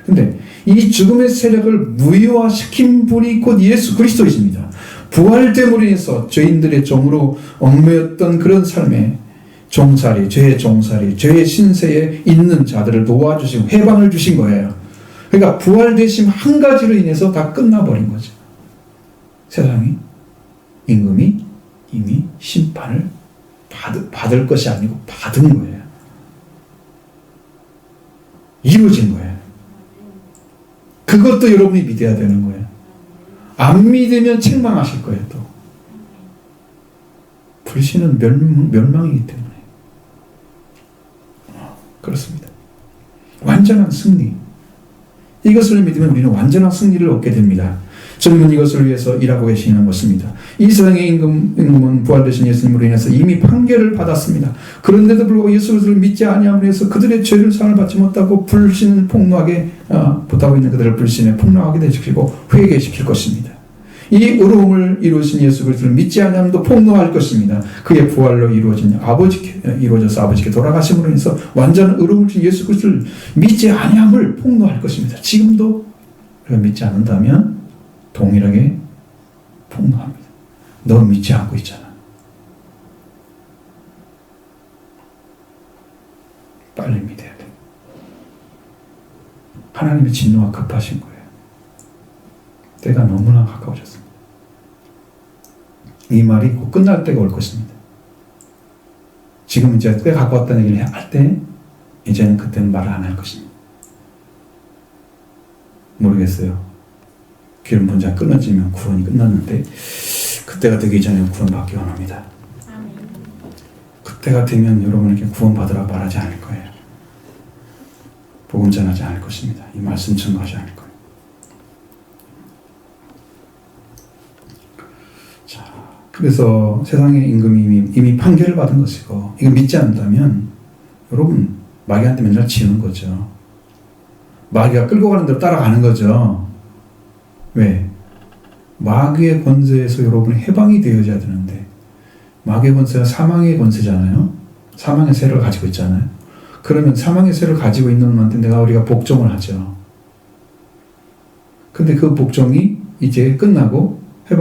근데 이 죽음의 세력을 무효화시킨 분이 곧 예수 그리스도이십니다. 부활됨으로 인해서 죄인들의 종으로 얽매였던 그런 삶에 종살이, 죄의 종살이, 죄의 신세에 있는 자들을 도와주시고 해방을 주신 거예요. 그러니까 부활되심 한 가지로 인해서 다 끝나버린 거죠. 세상이, 임금이 이미 심판을 받을 것이 아니고 받은 거예요. 이루어진 거예요. 그것도 여러분이 믿어야 되는 거예요. 안 믿으면 책망하실 거예요, 또. 불신은 멸망이기 때문에. 그렇습니다. 완전한 승리. 이것을 믿으면 우리는 완전한 승리를 얻게 됩니다. 주님은 이것을 위해서 일하고 계시는 것입니다. 이 세상의 임금은 부활되신 예수님으로 인해서 이미 판결을 받았습니다. 그런데도 불구하고 예수 그리스도를 믿지 아니함으로 해서 그들의 죄를 사함을 받지 못하고 불신을 폭로하게 못하고 있는 그들을 불신에 폭로하게 되시키고 회개시킬 것입니다. 이 의로움을 이루신 예수 그리스도를 믿지 아니함도 폭로할 것입니다. 그의 부활로 이루어져서 아버지께 돌아가심으로 인해서 완전한 의로움을 준 예수 그리스도를 믿지 아니함을 폭로할 것입니다. 지금도 우리가 믿지 않는다면 동일하게 폭로합니다. 너 믿지 않고 있잖아. 빨리 믿어야 돼. 하나님의 진노가 급하신 거예요. 때가 너무나 가까워졌습니다. 이 말이 곧 끝날 때가 올 것입니다. 지금 이제 꽤 가까웠다는 얘기를 할 때 이제는 그때는 말을 안 할 것입니다. 모르겠어요. 기름 분자 끊어지면 구원이 끝났는데 그때가 되기 전에 구원 받기 원합니다. 그때가 되면 여러분에게 구원 받으라 말하지 않을 거예요. 복음 전하지 않을 것입니다. 이 말씀 증거하지 않을 거예요. 자, 그래서 세상의 임금이 이미 판결을 받은 것이고 이거 믿지 않는다면 여러분 마귀한테 맨날 지는 거죠. 마귀가 끌고 가는 대로 따라가는 거죠. 왜? 마귀의 권세에서 여러분이 해방이 되어져야 되는데 마귀의 권세가 사망의 권세잖아요. 사망의 세를 가지고 있잖아요. 그러면 사망의 세를 가지고 있는 놈한테 우리가 복종을 하죠. 근데 그 복종이 이제 끝나고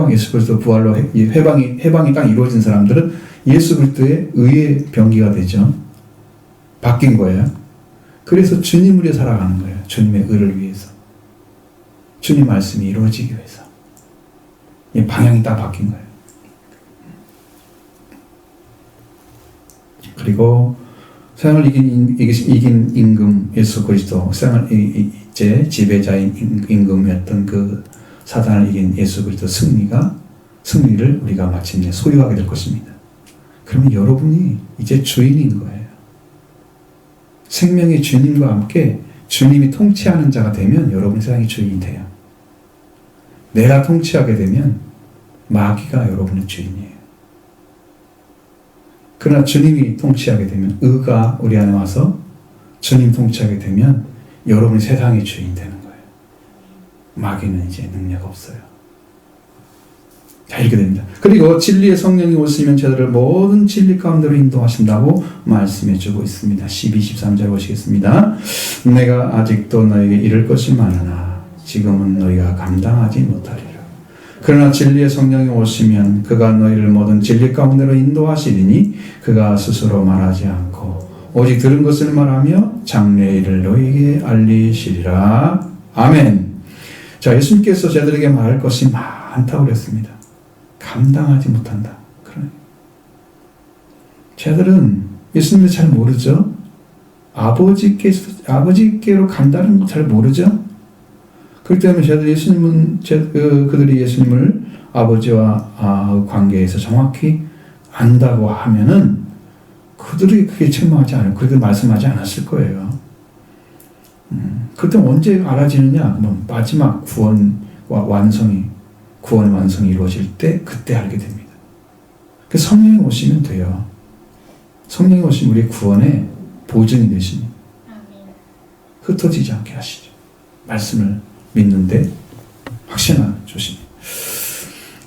예수 그리스도 부활로 해방이 딱 이루어진 사람들은 예수 그리스도의 의의 병기가 되죠. 바뀐 거예요. 그래서 주님을 위해 살아가는 거예요. 주님의 의를 위해서. 주님 말씀이 이루어지기 위해서. 이 방향이 딱 바뀐 거예요. 그리고 세상을 이긴 임금 예수 그리스도, 세상을 이제 지배자인 임금이었던 그 사단을 이긴 예수 그리스도 승리를 우리가 마침내 소유하게 될 것입니다. 그러면 여러분이 이제 주인인 거예요. 생명의 주님과 함께 주님이 통치하는 자가 되면 여러분이 세상의 주인이 돼요. 내가 통치하게 되면 마귀가 여러분의 주인이에요. 그러나 주님이 통치하게 되면 의가 우리 안에 와서 주님 통치하게 되면 여러분이 세상의 주인 되는 거예요. 마귀는 이제 능력 없어요. 자, 이렇게 됩니다. 그리고 진리의 성령이 오시면 저들을 모든 진리 가운데로 인도하신다고 말씀해 주고 있습니다. 12, 13절 보시겠습니다. 내가 아직도 너에게 이를 것이 많으나 지금은 너희가 감당하지 못하리라. 그러나 진리의 성령이 오시면 그가 너희를 모든 진리 가운데로 인도하시리니 그가 스스로 말하지 않고 오직 들은 것을 말하며 장래의 일을 너희에게 알리시리라. 아멘. 자, 예수님께서 저들에게 말할 것이 많다고 그랬습니다. 감당하지 못한다. 저들은 예수님을 잘 모르죠. 아버지께로 간다는 거 잘 모르죠. 그렇기 때문에 그들이 예수님을 아버지와 관계에서 정확히 안다고 하면은 그들이 그게 책망하지 않아요. 그들 말씀하지 않았을 거예요. 그때 언제 알아지느냐? 마지막 구원의 완성이 이루어질 때 그때 알게 됩니다. 성령이 오시면 돼요. 성령이 오시면 우리의 구원의 보증이 되시니 흩어지지 않게 하시죠. 말씀을 믿는데 확신하 주시니.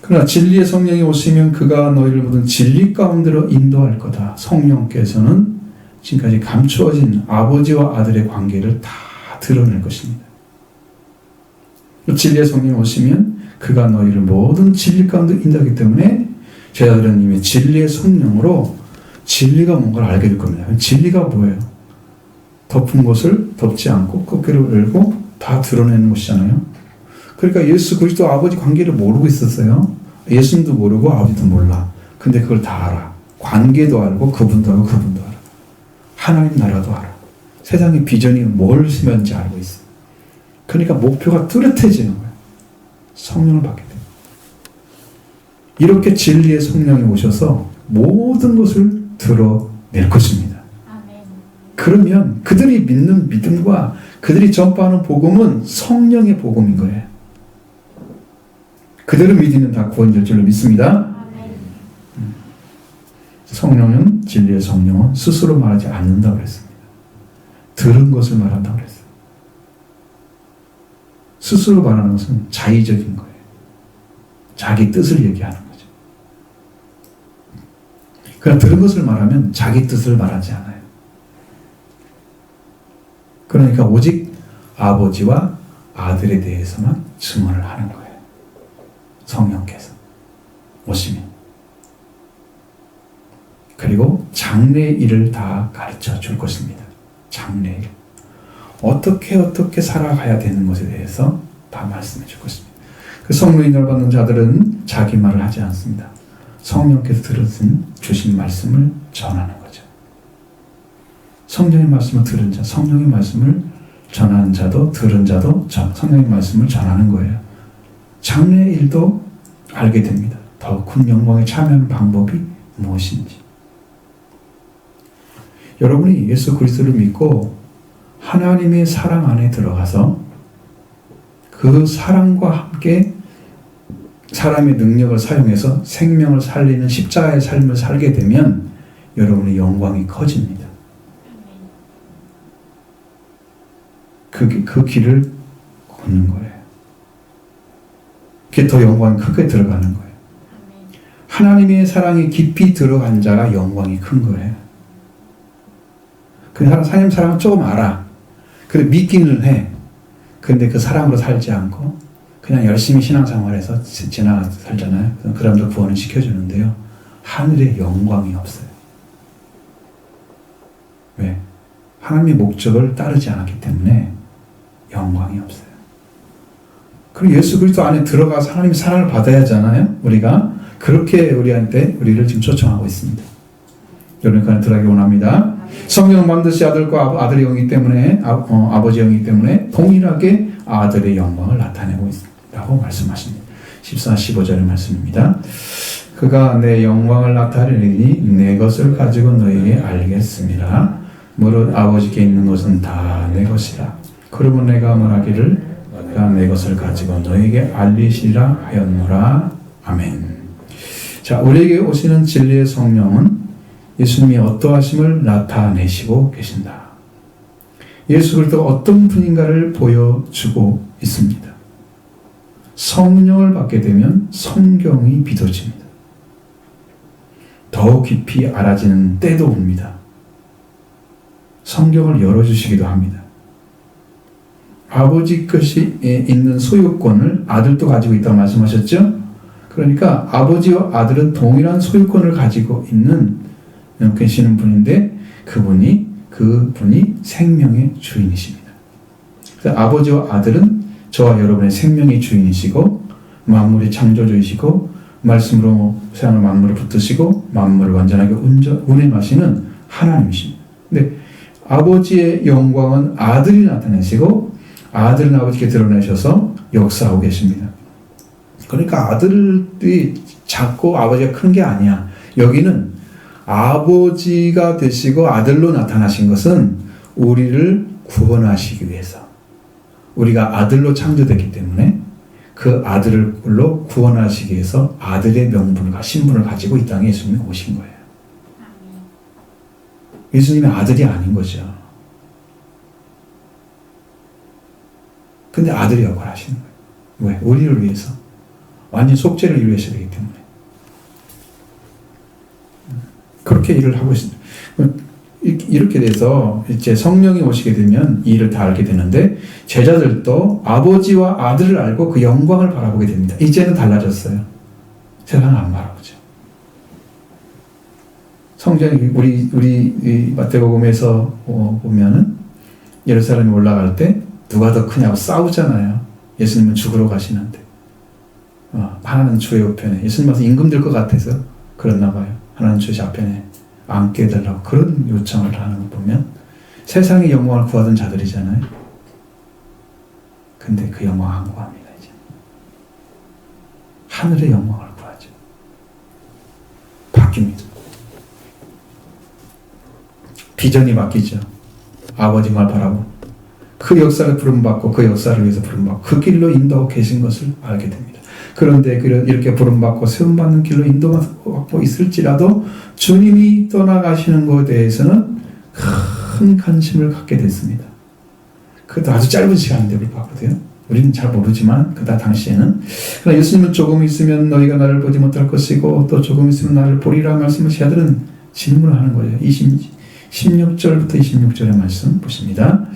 그러나 진리의 성령이 오시면 그가 너희를 모든 진리 가운데로 인도할 거다. 성령께서는 지금까지 감추어진 아버지와 아들의 관계를 다 드러낼 것입니다. 진리의 성령이 오시면 그가 너희를 모든 진리 가운데 인도하기 때문에 제자들은 이미 진리의 성령으로 진리가 뭔가를 알게 될 겁니다. 진리가 뭐예요? 덮은 것을 덮지 않고 꺾기를 열고 다 드러내는 것이잖아요. 그러니까 예수 그리스도 아버지 관계를 모르고 있었어요. 예수님도 모르고 아버지도 몰라. 근데 그걸 다 알아. 관계도 알고 그분도 알고 그분도 알아. 하나님 나라도 알아. 세상의 비전이 뭘 쓰면지 알고 있어. 그러니까 목표가 뚜렷해지는 거예요. 성령을 받게 돼요. 이렇게 진리의 성령이 오셔서 모든 것을 드러낼 것입니다. 그러면 그들이 믿는 믿음과 그들이 전파하는 복음은 성령의 복음인 거예요. 그들을 믿으면 다 구원될 줄로 믿습니다. 성령은 진리의 성령은 스스로 말하지 않는다고 했습니다. 들은 것을 말한다고 했어요. 스스로 말하는 것은 자의적인 거예요. 자기 뜻을 얘기하는 거죠. 그러나 들은 것을 말하면 자기 뜻을 말하지 않아요. 그러니까 오직 아버지와 아들에 대해서만 증언을 하는 거예요. 성령께서 오시면. 그리고 장래의 일을 다 가르쳐 줄 것입니다. 장래의 일. 어떻게 살아가야 되는 것에 대해서 다 말씀해 줄 것입니다. 그 성령을 받는 자들은 자기 말을 하지 않습니다. 성령께서 주신 말씀을 전하는 거죠. 성령의 말씀을 들은 자, 성령의 말씀을 전하는 자도 들은 자도 성령의 말씀을 전하는 거예요. 장래의 일도 알게 됩니다. 더 큰 영광에 참여하는 방법이 무엇인지. 여러분이 예수 그리스도를 믿고 하나님의 사랑 안에 들어가서 그 사랑과 함께 사람의 능력을 사용해서 생명을 살리는 십자가의 삶을 살게 되면 여러분의 영광이 커집니다. 그 길을 걷는 거예요. 그게 더 영광이 크게 들어가는 거예요. 하나님의 사랑이 깊이 들어간 자가 영광이 큰 거예요. 그 하나님 사랑은 조금 알아. 그래 믿기는 해. 근데 그 사랑으로 살지 않고 그냥 열심히 신앙생활해서 지나가 살잖아요. 그 사람들 구원을 시켜주는데요. 하늘에 영광이 없어요. 왜? 하나님의 목적을 따르지 않았기 때문에 영광이 없어요. 그리고 예수 그리스도 안에 들어가서 하나님의 사랑을 받아야 하잖아요. 우리가 그렇게 우리를 지금 초청하고 있습니다. 여러분 그 안에 들어가기 원합니다. 성령은 반드시 아들과 아들의 영이기 때문에 아버지의 영이기 때문에 동일하게 아들의 영광을 나타내고 있다고 말씀하십니다. 14, 15절의 말씀입니다. 그가 내 영광을 나타내리니 내 것을 가지고 너희에게 알겠습니다. 무릇 아버지께 있는 것은 다 내 것이라. 그러면 내가 말하기를 그가 내 것을 가지고 너희에게 알리시리라 하였노라. 아멘. 자, 우리에게 오시는 진리의 성령은 예수님이 어떠하심을 나타내시고 계신다. 예수 그리스도가 어떤 분인가를 보여주고 있습니다. 성령을 받게 되면 성경이 믿어집니다. 더 깊이 알아지는 때도 옵니다. 성경을 열어주시기도 합니다. 아버지 것이 있는 소유권을 아들도 가지고 있다고 말씀하셨죠? 그러니까 아버지와 아들은 동일한 소유권을 가지고 있는 계시는 분인데 그분이 생명의 주인이십니다. 그래서 아버지와 아들은 저와 여러분의 생명의 주인이시고 만물의 창조주이시고 말씀으로 세상을 만물을 붙드시고 만물을 완전하게 운행하시는 하나님이십니다. 근데 아버지의 영광은 아들이 나타내시고 아들은 아버지께 드러내셔서 역사하고 계십니다. 그러니까 아들이 작고 아버지가 큰 게 아니야. 여기는 아버지가 되시고 아들로 나타나신 것은 우리를 구원하시기 위해서, 우리가 아들로 창조됐기 때문에 그 아들로 구원하시기 위해서 아들의 명분과 신분을 가지고 이 땅에 예수님이 오신 거예요. 예수님이 아들이 아닌 거죠. 근데 아들이 역할을 하시는 거예요. 왜? 우리를 위해서. 완전 속죄를 이루셔야 되기 때문에. 그렇게 일을 하고 있습니다. 이렇게 돼서 이제 성령이 오시게 되면 이 일을 다 알게 되는데 제자들도 아버지와 아들을 알고 그 영광을 바라보게 됩니다. 이제는 달라졌어요. 세상은 안 바라보죠. 성경이 우리 마태복음에서 보면은 예루살렘에 올라갈 때 누가 더 크냐고 싸우잖아요. 예수님은 죽으러 가시는데 하나는 주의 우편에, 예수님 와서 임금 될 것 같아서 그랬나 봐요. 하나는 주의 좌편에 앉게 해달라고 그런 요청을 하는 거 보면 세상의 영광을 구하던 자들이잖아요. 근데 그 영광 안 구합니다. 이제 하늘의 영광을 구하죠. 바뀝니다. 비전이 바뀌죠. 아버지 말 바라고 그 역사를 부름받고 그 역사를 위해서 부름받고 그 길로 인도하고 계신 것을 알게 됩니다. 그런데 이렇게 부름받고 세움받는 길로 인도받고 있을지라도 주님이 떠나가시는 것에 대해서는 큰 관심을 갖게 됐습니다. 그것도 아주 짧은 시간인데 불구하고요. 우리는 잘 모르지만 그다 당시에는. 그러나 예수님은 조금 있으면 너희가 나를 보지 못할 것이고 또 조금 있으면 나를 보리라 말씀하신 아들은 질문을 하는 거예요. 16절부터 26절의 말씀 보십니다.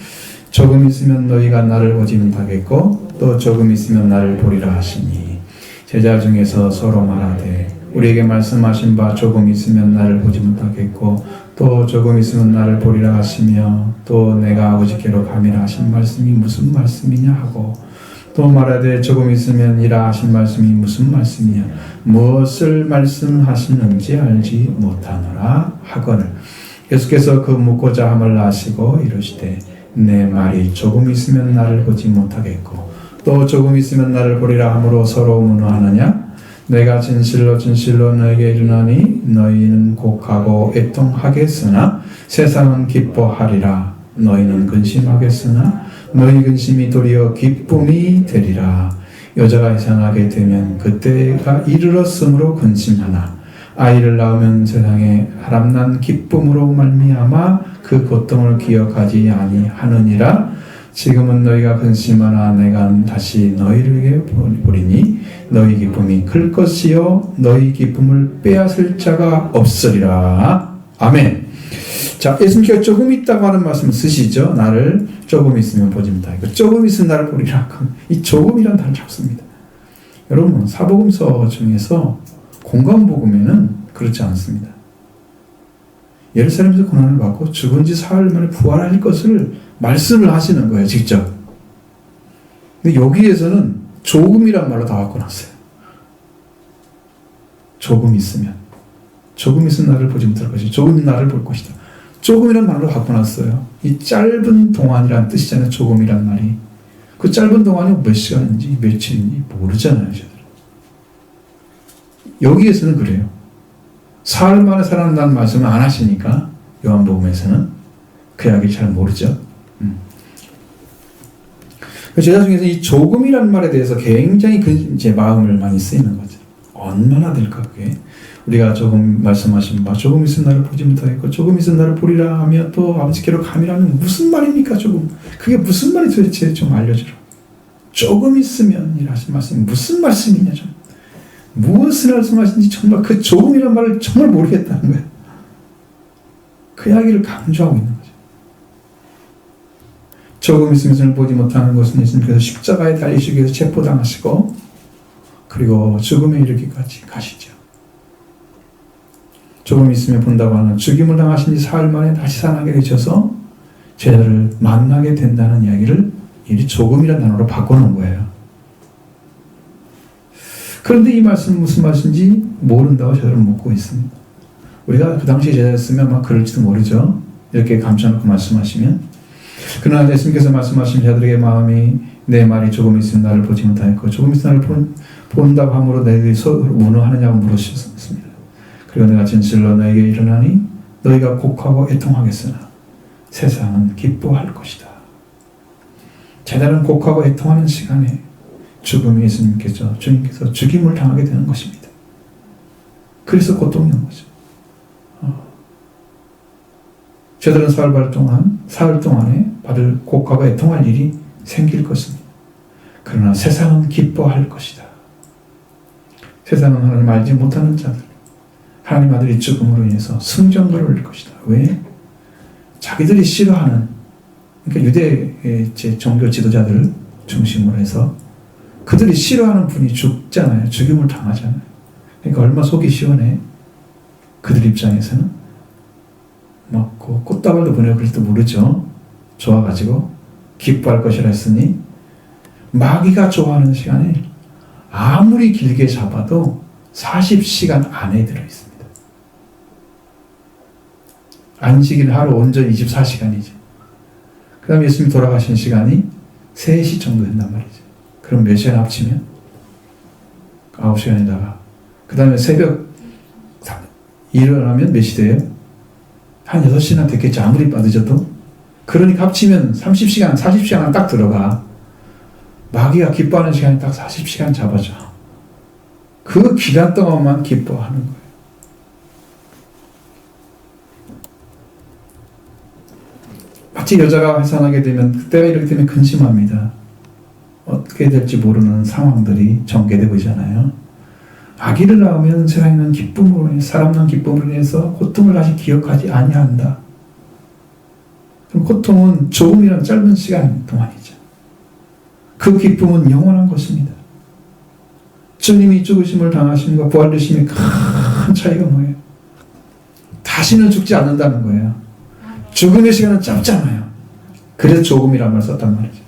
조금 있으면 너희가 나를 보지 못하겠고 또 조금 있으면 나를 보리라 하시니 제자 중에서 서로 말하되 우리에게 말씀하신 바 조금 있으면 나를 보지 못하겠고 또 조금 있으면 나를 보리라 하시며 또 내가 아버지께로 가미라 하신 말씀이 무슨 말씀이냐 하고 또 말하되 조금 있으면 이라 하신 말씀이 무슨 말씀이냐 무엇을 말씀하시는지 알지 못하노라 하거늘 예수께서 그 묻고자 함을 아시고 이르시되 내 말이 조금 있으면 나를 보지 못하겠고 또 조금 있으면 나를 보리라 함으로 서로 문화하느냐 내가 진실로 진실로 너에게 이르노니 너희는 곡하고 애통하겠으나 세상은 기뻐하리라 너희는 근심하겠으나 너희 근심이 도리어 기쁨이 되리라 여자가 이상하게 되면 그때가 이르렀으므로 근심하나 아이를 낳으면 세상에 바람난 기쁨으로 말미암아 그 고통을 기억하지 아니하느니라 지금은 너희가 근심하나 내가 다시 너희에게 보리니 너희 기쁨이 클 것이요 너희 기쁨을 빼앗을 자가 없으리라. 아멘. 자, 예수님께서 조금 있다고 하는 말씀을 쓰시죠. 나를 조금 있으면 보지 못하고 조금 있으면 나를 보리라. 이 조금이란 단어를 잡습니다. 여러분 사복음서 중에서 공관복음에는 그렇지 않습니다. 예루살렘에서 고난을 받고 죽은 지 사흘 만에 부활할 것을 말씀을 하시는 거예요. 직접. 근데 여기에서는 조금이란 말로 다 바꿔놨어요. 조금 있으면 나를 보지 못할 것이다. 조금 나를 볼 것이다. 조금이란 말로 바꿔놨어요. 이 짧은 동안이란 뜻이잖아요. 조금이란 말이. 그 짧은 동안이 몇 시간인지 며칠인지 모르잖아요. 저들. 여기에서는 그래요. 사흘 만에 살아난다는 말씀을 안 하시니까 요한복음에서는 그 이야기를 잘 모르죠. 제자 중에서 이 조금이라는 말에 대해서 굉장히 제 마음을 많이 쓰이는 거죠. 얼마나 될까 그게. 우리가 조금 말씀하신 바 조금 있으면 나를 보지 못하겠고 조금 있으면 나를 보리라 하며 또 아버지께로 가미라면 무슨 말입니까 조금. 그게 무슨 말이 도대체 좀 알려주라. 조금 있으면 이라신 말씀이 무슨 말씀이냐, 좀 무엇을 말씀하시는지 정말 그 조금이란 말을 정말 모르겠다는 거예요. 그 이야기를 강조하고 있는 거죠. 조금 있으면 예수님을 보지 못하는 것은 예수님께서 십자가에 달리시기 위해서 체포당하시고 그리고 죽음에 이르기까지 가시죠. 조금 있으면 본다고 하는 죽임을 당하신 지 사흘 만에 다시 살아나게 되셔서 제자를 만나게 된다는 이야기를 이 조금이라는 단어로 바꿔놓은 거예요. 그런데 이 말씀은 무슨 말씀인지 모른다고 제자들은 묻고 있습니다. 우리가 그 당시 제자였으면 아마 그럴지도 모르죠. 이렇게 감춰놓고 말씀하시면. 그러나 예수님께서 말씀하신 자들에게 마음이 내 말이 조금 있으면 나를 보지 못하였고 조금 있으면 나를 본다고 함으로 너희들이 서로 무너하느냐고 물으셨습니다. 그리고 내가 진실로 너에게 이르나니 너희가 곡하고 애통하겠으나 세상은 기뻐할 것이다. 제자는 곡하고 애통하는 시간에 죽음이 주님께서 죽임을 당하게 되는 것입니다. 그래서 고통이 오는 거죠. 제자들은 사흘 동안에 받을 곡하고 애통할 일이 생길 것입니다. 그러나 세상은 기뻐할 것이다. 세상은 하나님 알지 못하는 자들, 하나님 아들이 죽음으로 인해서 승전을 올릴 것이다. 왜? 자기들이 싫어하는, 그러니까 유대 종교 지도자들을 중심으로 해서 그들이 싫어하는 분이 죽잖아요. 죽임을 당하잖아요. 그러니까 얼마나 속이 시원해. 그들 입장에서는 막 꽃다발도 보내고 그럴지도 모르죠. 좋아가지고 기뻐할 것이라 했으니 마귀가 좋아하는 시간에 아무리 길게 잡아도 40시간 안에 들어있습니다. 안식일 하루 온전 24시간이죠. 그 다음에 예수님이 돌아가신 시간이 3시 정도 된단 말이죠. 그럼 몇 시간 합치면? 9시간에다가 그 다음에 새벽 일어나면 몇 시 돼요? 한 6시나 됐겠죠. 아무리 빠르셔도. 그러니까 합치면 30시간, 40시간 딱 들어가. 마귀가 기뻐하는 시간이 딱 40시간 잡아줘. 그 기간 동안만 기뻐하는 거예요. 마치 여자가 해산하게 되면 그때가 이렇게 되면 근심합니다. 어떻게 될지 모르는 상황들이 전개되고 있잖아요. 아기를 낳으면 세상에는 기쁨으로 인해 사람 난 기쁨으로 인해서 고통을 다시 기억하지 아니한다. 그럼 고통은 조금이란 짧은 시간 동안이죠. 그 기쁨은 영원한 것입니다. 주님이 죽으심을 당하심과 부활되심의 큰 차이가 뭐예요? 다시는 죽지 않는다는 거예요. 죽음의 시간은 짧잖아요. 그래서 조금이란 말을 썼단 말이죠.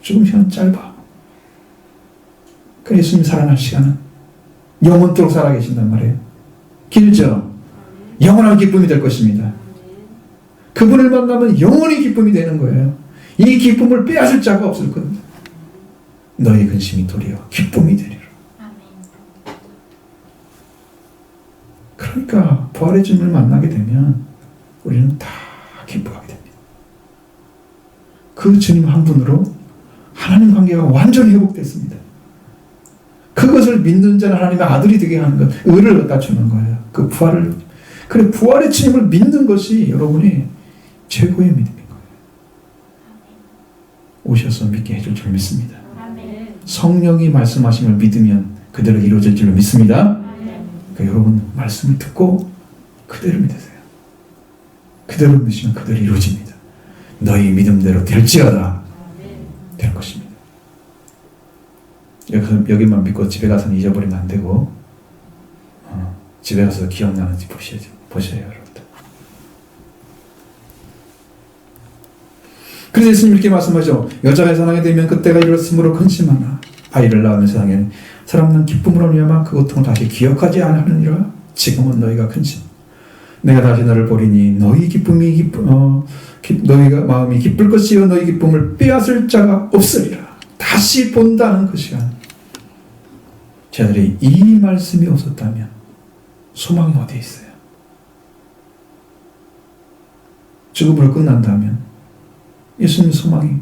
죽음 시간은 짧아. 예수님 살아날 시간은 영원토록 살아계신단 말이에요. 길죠? 영원한 기쁨이 될 것입니다. 그분을 만나면 영원히 기쁨이 되는 거예요. 이 기쁨을 빼앗을 자가 없을 겁니다. 너희 근심이 도리어 기쁨이 되리라. 그러니까 부활의 주님을 만나게 되면 우리는 다 기뻐하게 됩니다. 그 주님 한 분으로 하나님 관계가 완전히 회복됐습니다. 그것을 믿는 자는 하나님의 아들이 되게 하는 것, 의를 갖다 주는 거예요. 그 부활을. 그래, 부활의 주님을 믿는 것이 여러분이 최고의 믿음인 거예요. 오셔서 믿게 해줄 줄 믿습니다. 성령이 말씀하심을 믿으면 그대로 이루어질 줄로 믿습니다. 그러니까 여러분 말씀을 듣고 그대로 믿으세요. 그대로 믿으시면 그대로 이루어집니다. 너희 믿음대로 될지어다. 될 것입니다. 여기만 믿고 집에 가서는 잊어버리면 안 되고 집에 가서 기억나는지 보셔요 여러분들. 그래서 예수님 이렇게 말씀하죠. 여자가 해산하게 되면 그때가 이르렀으므로 근심하나 아이를 낳으면 세상에 사람은 기쁨으로 말미암아 그 고통을 다시 기억하지 않으느니라. 지금은 너희가 근심. 내가 다시 너를 보리니 너희 기쁨이 너희가 마음이 기쁠 것이요 너희 기쁨을 빼앗을 자가 없으리라. 다시 본다는 그 시간. 제자들이 이 말씀이 없었다면 소망이 어디에 있어요? 죽음으로 끝난다면 예수님 소망이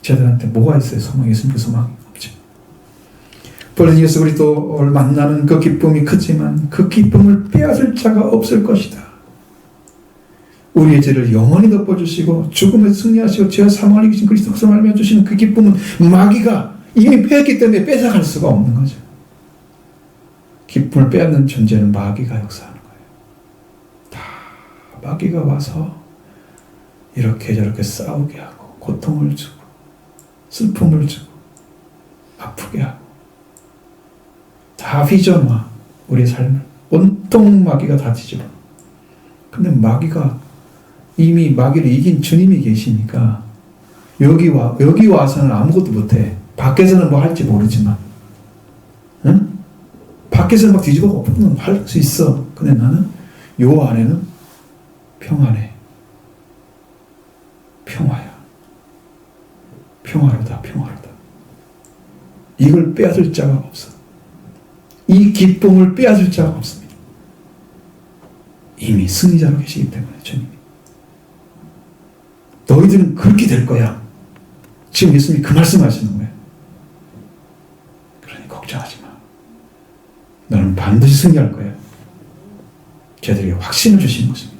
제자들한테 뭐가 있어요? 소망이 예수님께 소망이 없죠. 본래 예수 그리스도를 만나는 그 기쁨이 크지만 그 기쁨을 빼앗을 자가 없을 것이다. 우리의 죄를 영원히 덮어주시고 죽음에서 승리하시고 죄와 사망을 이기신 그리스도께서 말미암아 주시는 그 기쁨은 마귀가 이미 패했기 때문에 뺏어갈 수가 없는 거죠. 기쁨을 빼앗는 존재는 마귀가 역사하는 거예요. 다 마귀가 와서 이렇게 저렇게 싸우게 하고 고통을 주고 슬픔을 주고 아프게 하고 다 휘저어놔 우리의 삶을. 온통 마귀가 다 뒤집어. 근데 마귀가 이미 마귀를 이긴 주님이 계시니까 여기 와서는 아무것도 못해. 밖에서는 뭐 할지 모르지만, 응? 밖에서는 막 뒤집어 엎으면 할 수 있어. 근데 나는 요 안에는 평안해. 평화야. 평화로다. 이걸 빼앗을 자가 없어. 이 기쁨을 빼앗을 자가 없습니다. 이미 승리자로 계시기 때문에 주님이. 너희들은 그렇게 될 거야. 지금 예수님이 그 말씀하시는 거예요. 그러니 걱정하지 마. 너는 반드시 승리할 거야. 저들에게 확신을 주시는 것입니다.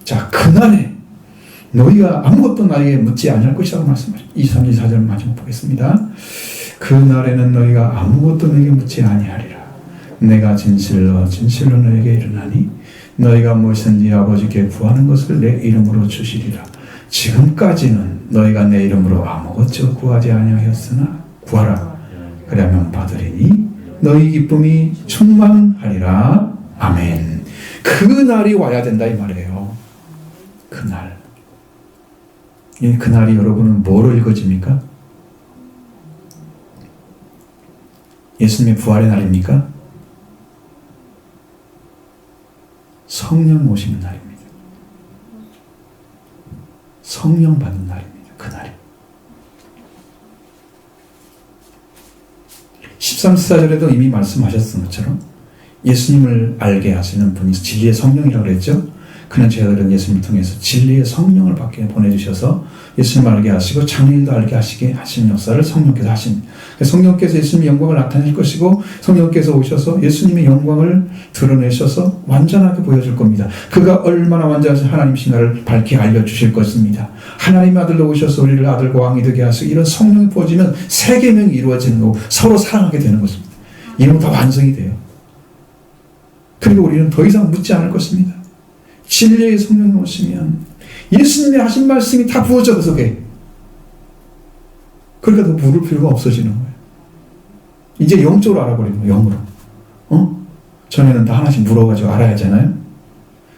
자, 그날에 너희가 아무것도 나에게 묻지 아니할 것이라고 말씀하십니다. 23, 24절 마지막 보겠습니다. 그날에는 너희가 아무것도 내게 묻지 아니하리라. 내가 진실로 너에게 이르나니 너희가 무엇이든지 아버지께 구하는 것을 내 이름으로 주시리라. 지금까지는 너희가 내 이름으로 아무것도 구하지 아니하였으나 구하라. 그러면 받으리니 너희 기쁨이 충만하리라. 아멘. 그날이 와야 된다 이 말이에요. 그날. 그날이 여러분은 뭐로 읽어집니까? 예수님의 부활의 날입니까? 성령 오시는 날입니다. 성령 받는 날입니다. 그날이. 13, 14절에도 이미 말씀하셨던 것처럼 예수님을 알게 하시는 분이 진리의 성령이라고 그랬죠. 그는 저희들은 예수님을 통해서 진리의 성령을 받게 보내주셔서 예수님을 알게 하시고 장래일도 알게 하시게 하시는 역사를 성령께서 하십니다. 성령께서 예수님의 영광을 나타낼 것이고 성령께서 오셔서 예수님의 영광을 드러내셔서 완전하게 보여줄 겁니다. 그가 얼마나 완전하신 하나님이신가를 밝히 알려주실 것입니다. 하나님의 아들로 오셔서 우리를 아들과 왕이 되게 하시고 이런 성령이 부어지면 세 계명이 이루어지는 거고 서로 사랑하게 되는 것입니다. 이러면 다 완성이 돼요. 그리고 우리는 더 이상 묻지 않을 것입니다. 진리의 성령이 오시면 예수님이 하신 말씀이 다 부어져 그 속에. 그러니까 더 물을 필요가 없어지는 거예요. 이제 영적으로 알아버리는 거예요. 영으로. 전에는 다 하나씩 물어가지고 알아야 하잖아요.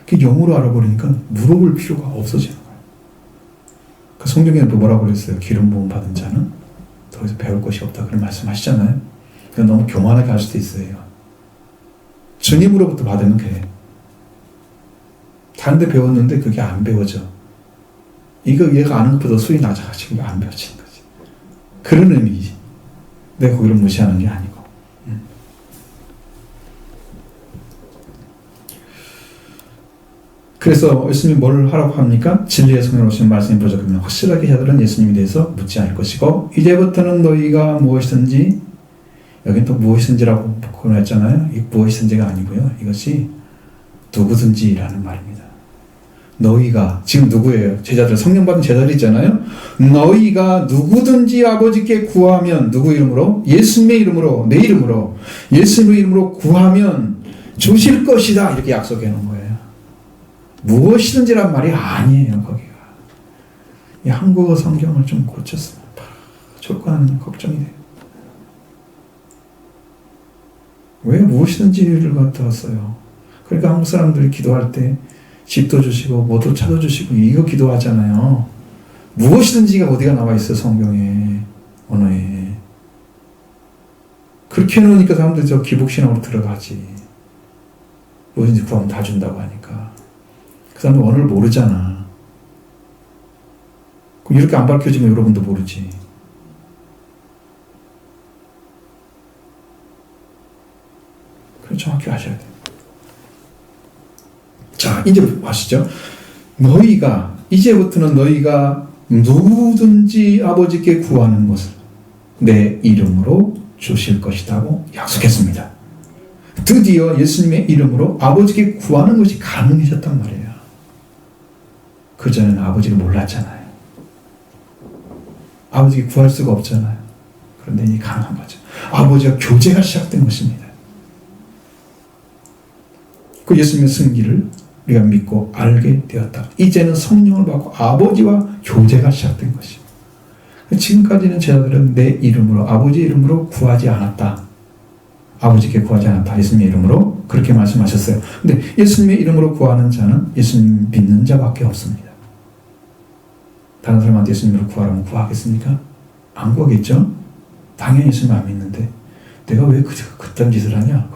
그 영으로 알아버리니까 물어볼 필요가 없어지는 거예요. 그 성경에는 또 뭐라고 그랬어요? 기름 부음 받은 자는 더 이상 배울 것이 없다. 그런 말씀하시잖아요. 그러니까 너무 교만하게 할 수도 있어요. 주님으로부터 받으면 그래. 다른 데 배웠는데 그게 안 배워져. 이거 얘가 아는 것보다 수위 낮아가지고 안 배워지는 거지. 그런 의미지. 내가 거기를 무시하는 게 아니고. 그래서 예수님이 뭘 하라고 합니까? 진리의 성령으로 오신 말씀이 부족하면 확실하게 자들은 예수님에 대해서 묻지 않을 것이고 이제부터는 너희가 무엇이든지 여긴 또 무엇이든지라고 표현했잖아요. 이 무엇이든지가 아니고요. 이것이 누구든지라는 말입니다. 너희가 지금 누구예요? 제자들, 성령 받은 제자들 있잖아요. 너희가 누구든지 아버지께 구하면 누구 이름으로? 예수님의 이름으로, 내 이름으로, 예수님의 이름으로 구하면 주실 것이다. 이렇게 약속해 놓은 거예요. 무엇이든지란 말이 아니에요. 거기가. 이 한국어 성경을 좀 고쳤으면 좋을 거 하는 걱정이 돼요. 왜 무엇이든지를 갖다 써요? 그러니까 한국 사람들이 기도할 때 집도 주시고 뭐도 차도 주시고 이거 기도하잖아요. 무엇이든지가 어디가 나와 있어요? 성경에, 언어에. 그렇게 해놓으니까 사람들이 저 기복신앙으로 들어가지. 무엇인지 구하면 다 준다고 하니까. 그 사람들 언어를 모르잖아. 그럼 이렇게 안 밝혀지면 여러분도 모르지. 그걸 정확히 아셔야 돼요. 자, 이제 아시죠? 이제부터는 너희가 누구든지 아버지께 구하는 것을 내 이름으로 주실 것이라고 약속했습니다. 드디어 예수님의 이름으로 아버지께 구하는 것이 가능해졌단 말이에요. 그전에는 아버지를 몰랐잖아요. 아버지께 구할 수가 없잖아요. 그런데 이제 가능한 거죠. 아버지와 교제가 시작된 것입니다. 그 예수님의 승기를 우리가 믿고 알게 되었다. 이제는 성령을 받고 아버지와 교제가 시작된 것이죠. 지금까지는 제자들은 내 이름으로, 아버지 이름으로 구하지 않았다. 아버지께 구하지 않았다. 예수님의 이름으로 그렇게 말씀하셨어요. 근데 예수님의 이름으로 구하는 자는 예수님 믿는 자밖에 없습니다. 다른 사람한테 예수님으로 구하라면 구하겠습니까? 안 구하겠죠? 당연히 예수님 안 믿는데 내가 왜 그딴 짓을 하냐?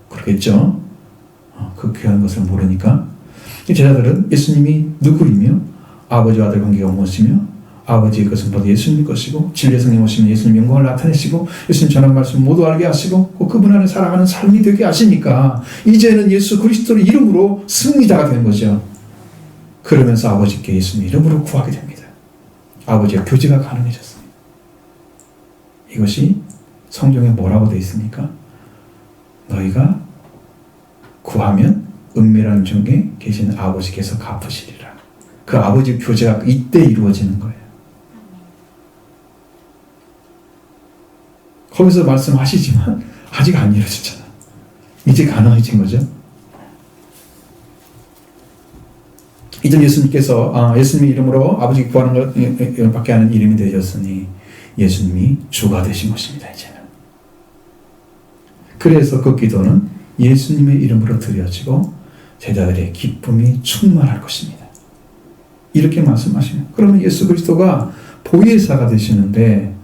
그러겠죠? 그 귀한 것을 모르니까. 제자들은 예수님이 누구이며 아버지와 아들 관계가 무엇이며 아버지의 것은 바로 예수님 것이고 진리의 성령 오시면 예수님 영광을 나타내시고 예수님 전한 말씀 모두 알게 하시고 그분 안에 살아가는 삶이 되게 하시니까 이제는 예수 그리스도의 이름으로 승리자가 되는 거죠. 그러면서 아버지께 예수님 이름으로 구하게 됩니다. 아버지와 교제가 가능해졌습니다. 이것이 성경에 뭐라고 되어 있습니까? 너희가 구하면 은밀한 중에 계신 아버지께서 갚으시리라. 그 아버지 교제가 이때 이루어지는 거예요. 거기서 말씀하시지만 아직 안 이루어졌잖아. 이제 가능해진 거죠. 이제 예수님께서 예수님의 이름으로 아버지 구하는 것밖에 하는 이름이 되셨으니 예수님이 주가 되신 것입니다. 이제는. 그래서 그 기도는 예수님의 이름으로 드려지고 제자들의 기쁨이 충만할 것입니다. 이렇게 말씀하시면 그러면 예수 그리스도가 보혜사가 되시는데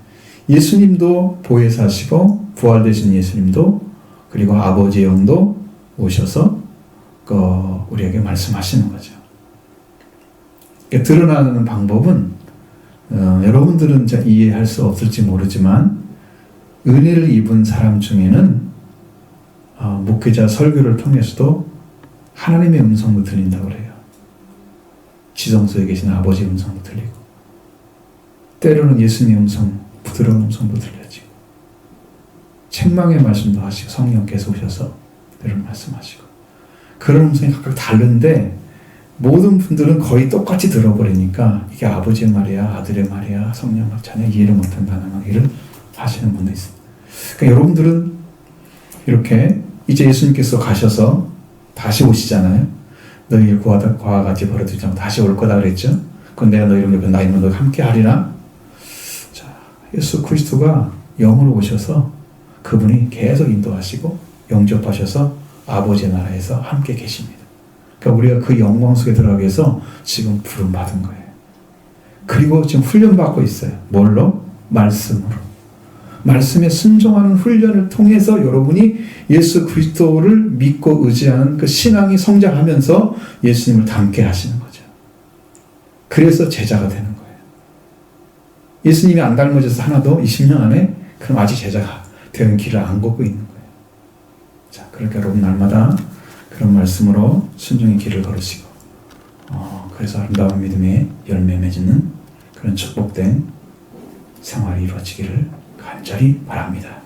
예수님도 보혜사시고 부활되신 예수님도 그리고 아버지의 영도 오셔서 우리에게 말씀하시는 거죠. 드러나는 방법은 여러분들은 이해할 수 없을지 모르지만 은혜를 입은 사람 중에는 목회자 설교를 통해서도 하나님의 음성도 들린다고 그래요. 지성소에 계신 아버지의 음성도 들리고 때로는 예수님의 음성, 부드러운 음성도 들려지고 책망의 말씀도 하시고 성령께서 오셔서 때로는 말씀하시고 그런 음성이 각각 다른데 모든 분들은 거의 똑같이 들어버리니까 이게 아버지의 말이야, 아들의 말이야, 성령 전혀 이해를 못한다는 얘기를 하시는 분도 있습니다. 그러니까 여러분들은 이렇게 이제 예수님께서 가셔서 다시 오시잖아요. 너희를 구하와 같이 버려두지 않고 다시 올 거다 그랬죠. 그건 내가 너희를 옆에 나 있는 너 함께 하리라. 자, 예수 그리스도가 영으로 오셔서 그분이 계속 인도하시고 영접하셔서 아버지의 나라에서 함께 계십니다. 그러니까 우리가 그 영광 속에 들어가기 위해서 지금 부름받은 거예요. 그리고 지금 훈련받고 있어요. 뭘로? 말씀으로. 말씀에 순종하는 훈련을 통해서 여러분이 예수 그리스도를 믿고 의지하는 그 신앙이 성장하면서 예수님을 닮게 하시는 거죠. 그래서 제자가 되는 거예요. 예수님이 안 닮아져서 하나도 20년 안에 그럼 아직 제자가 되는 길을 안 걷고 있는 거예요. 자, 그러니까 여러분 날마다 그런 말씀으로 순종의 길을 걸으시고 그래서 아름다운 믿음의 열매 맺는 그런 축복된 생활이 이루어지기를 간절히 바랍니다.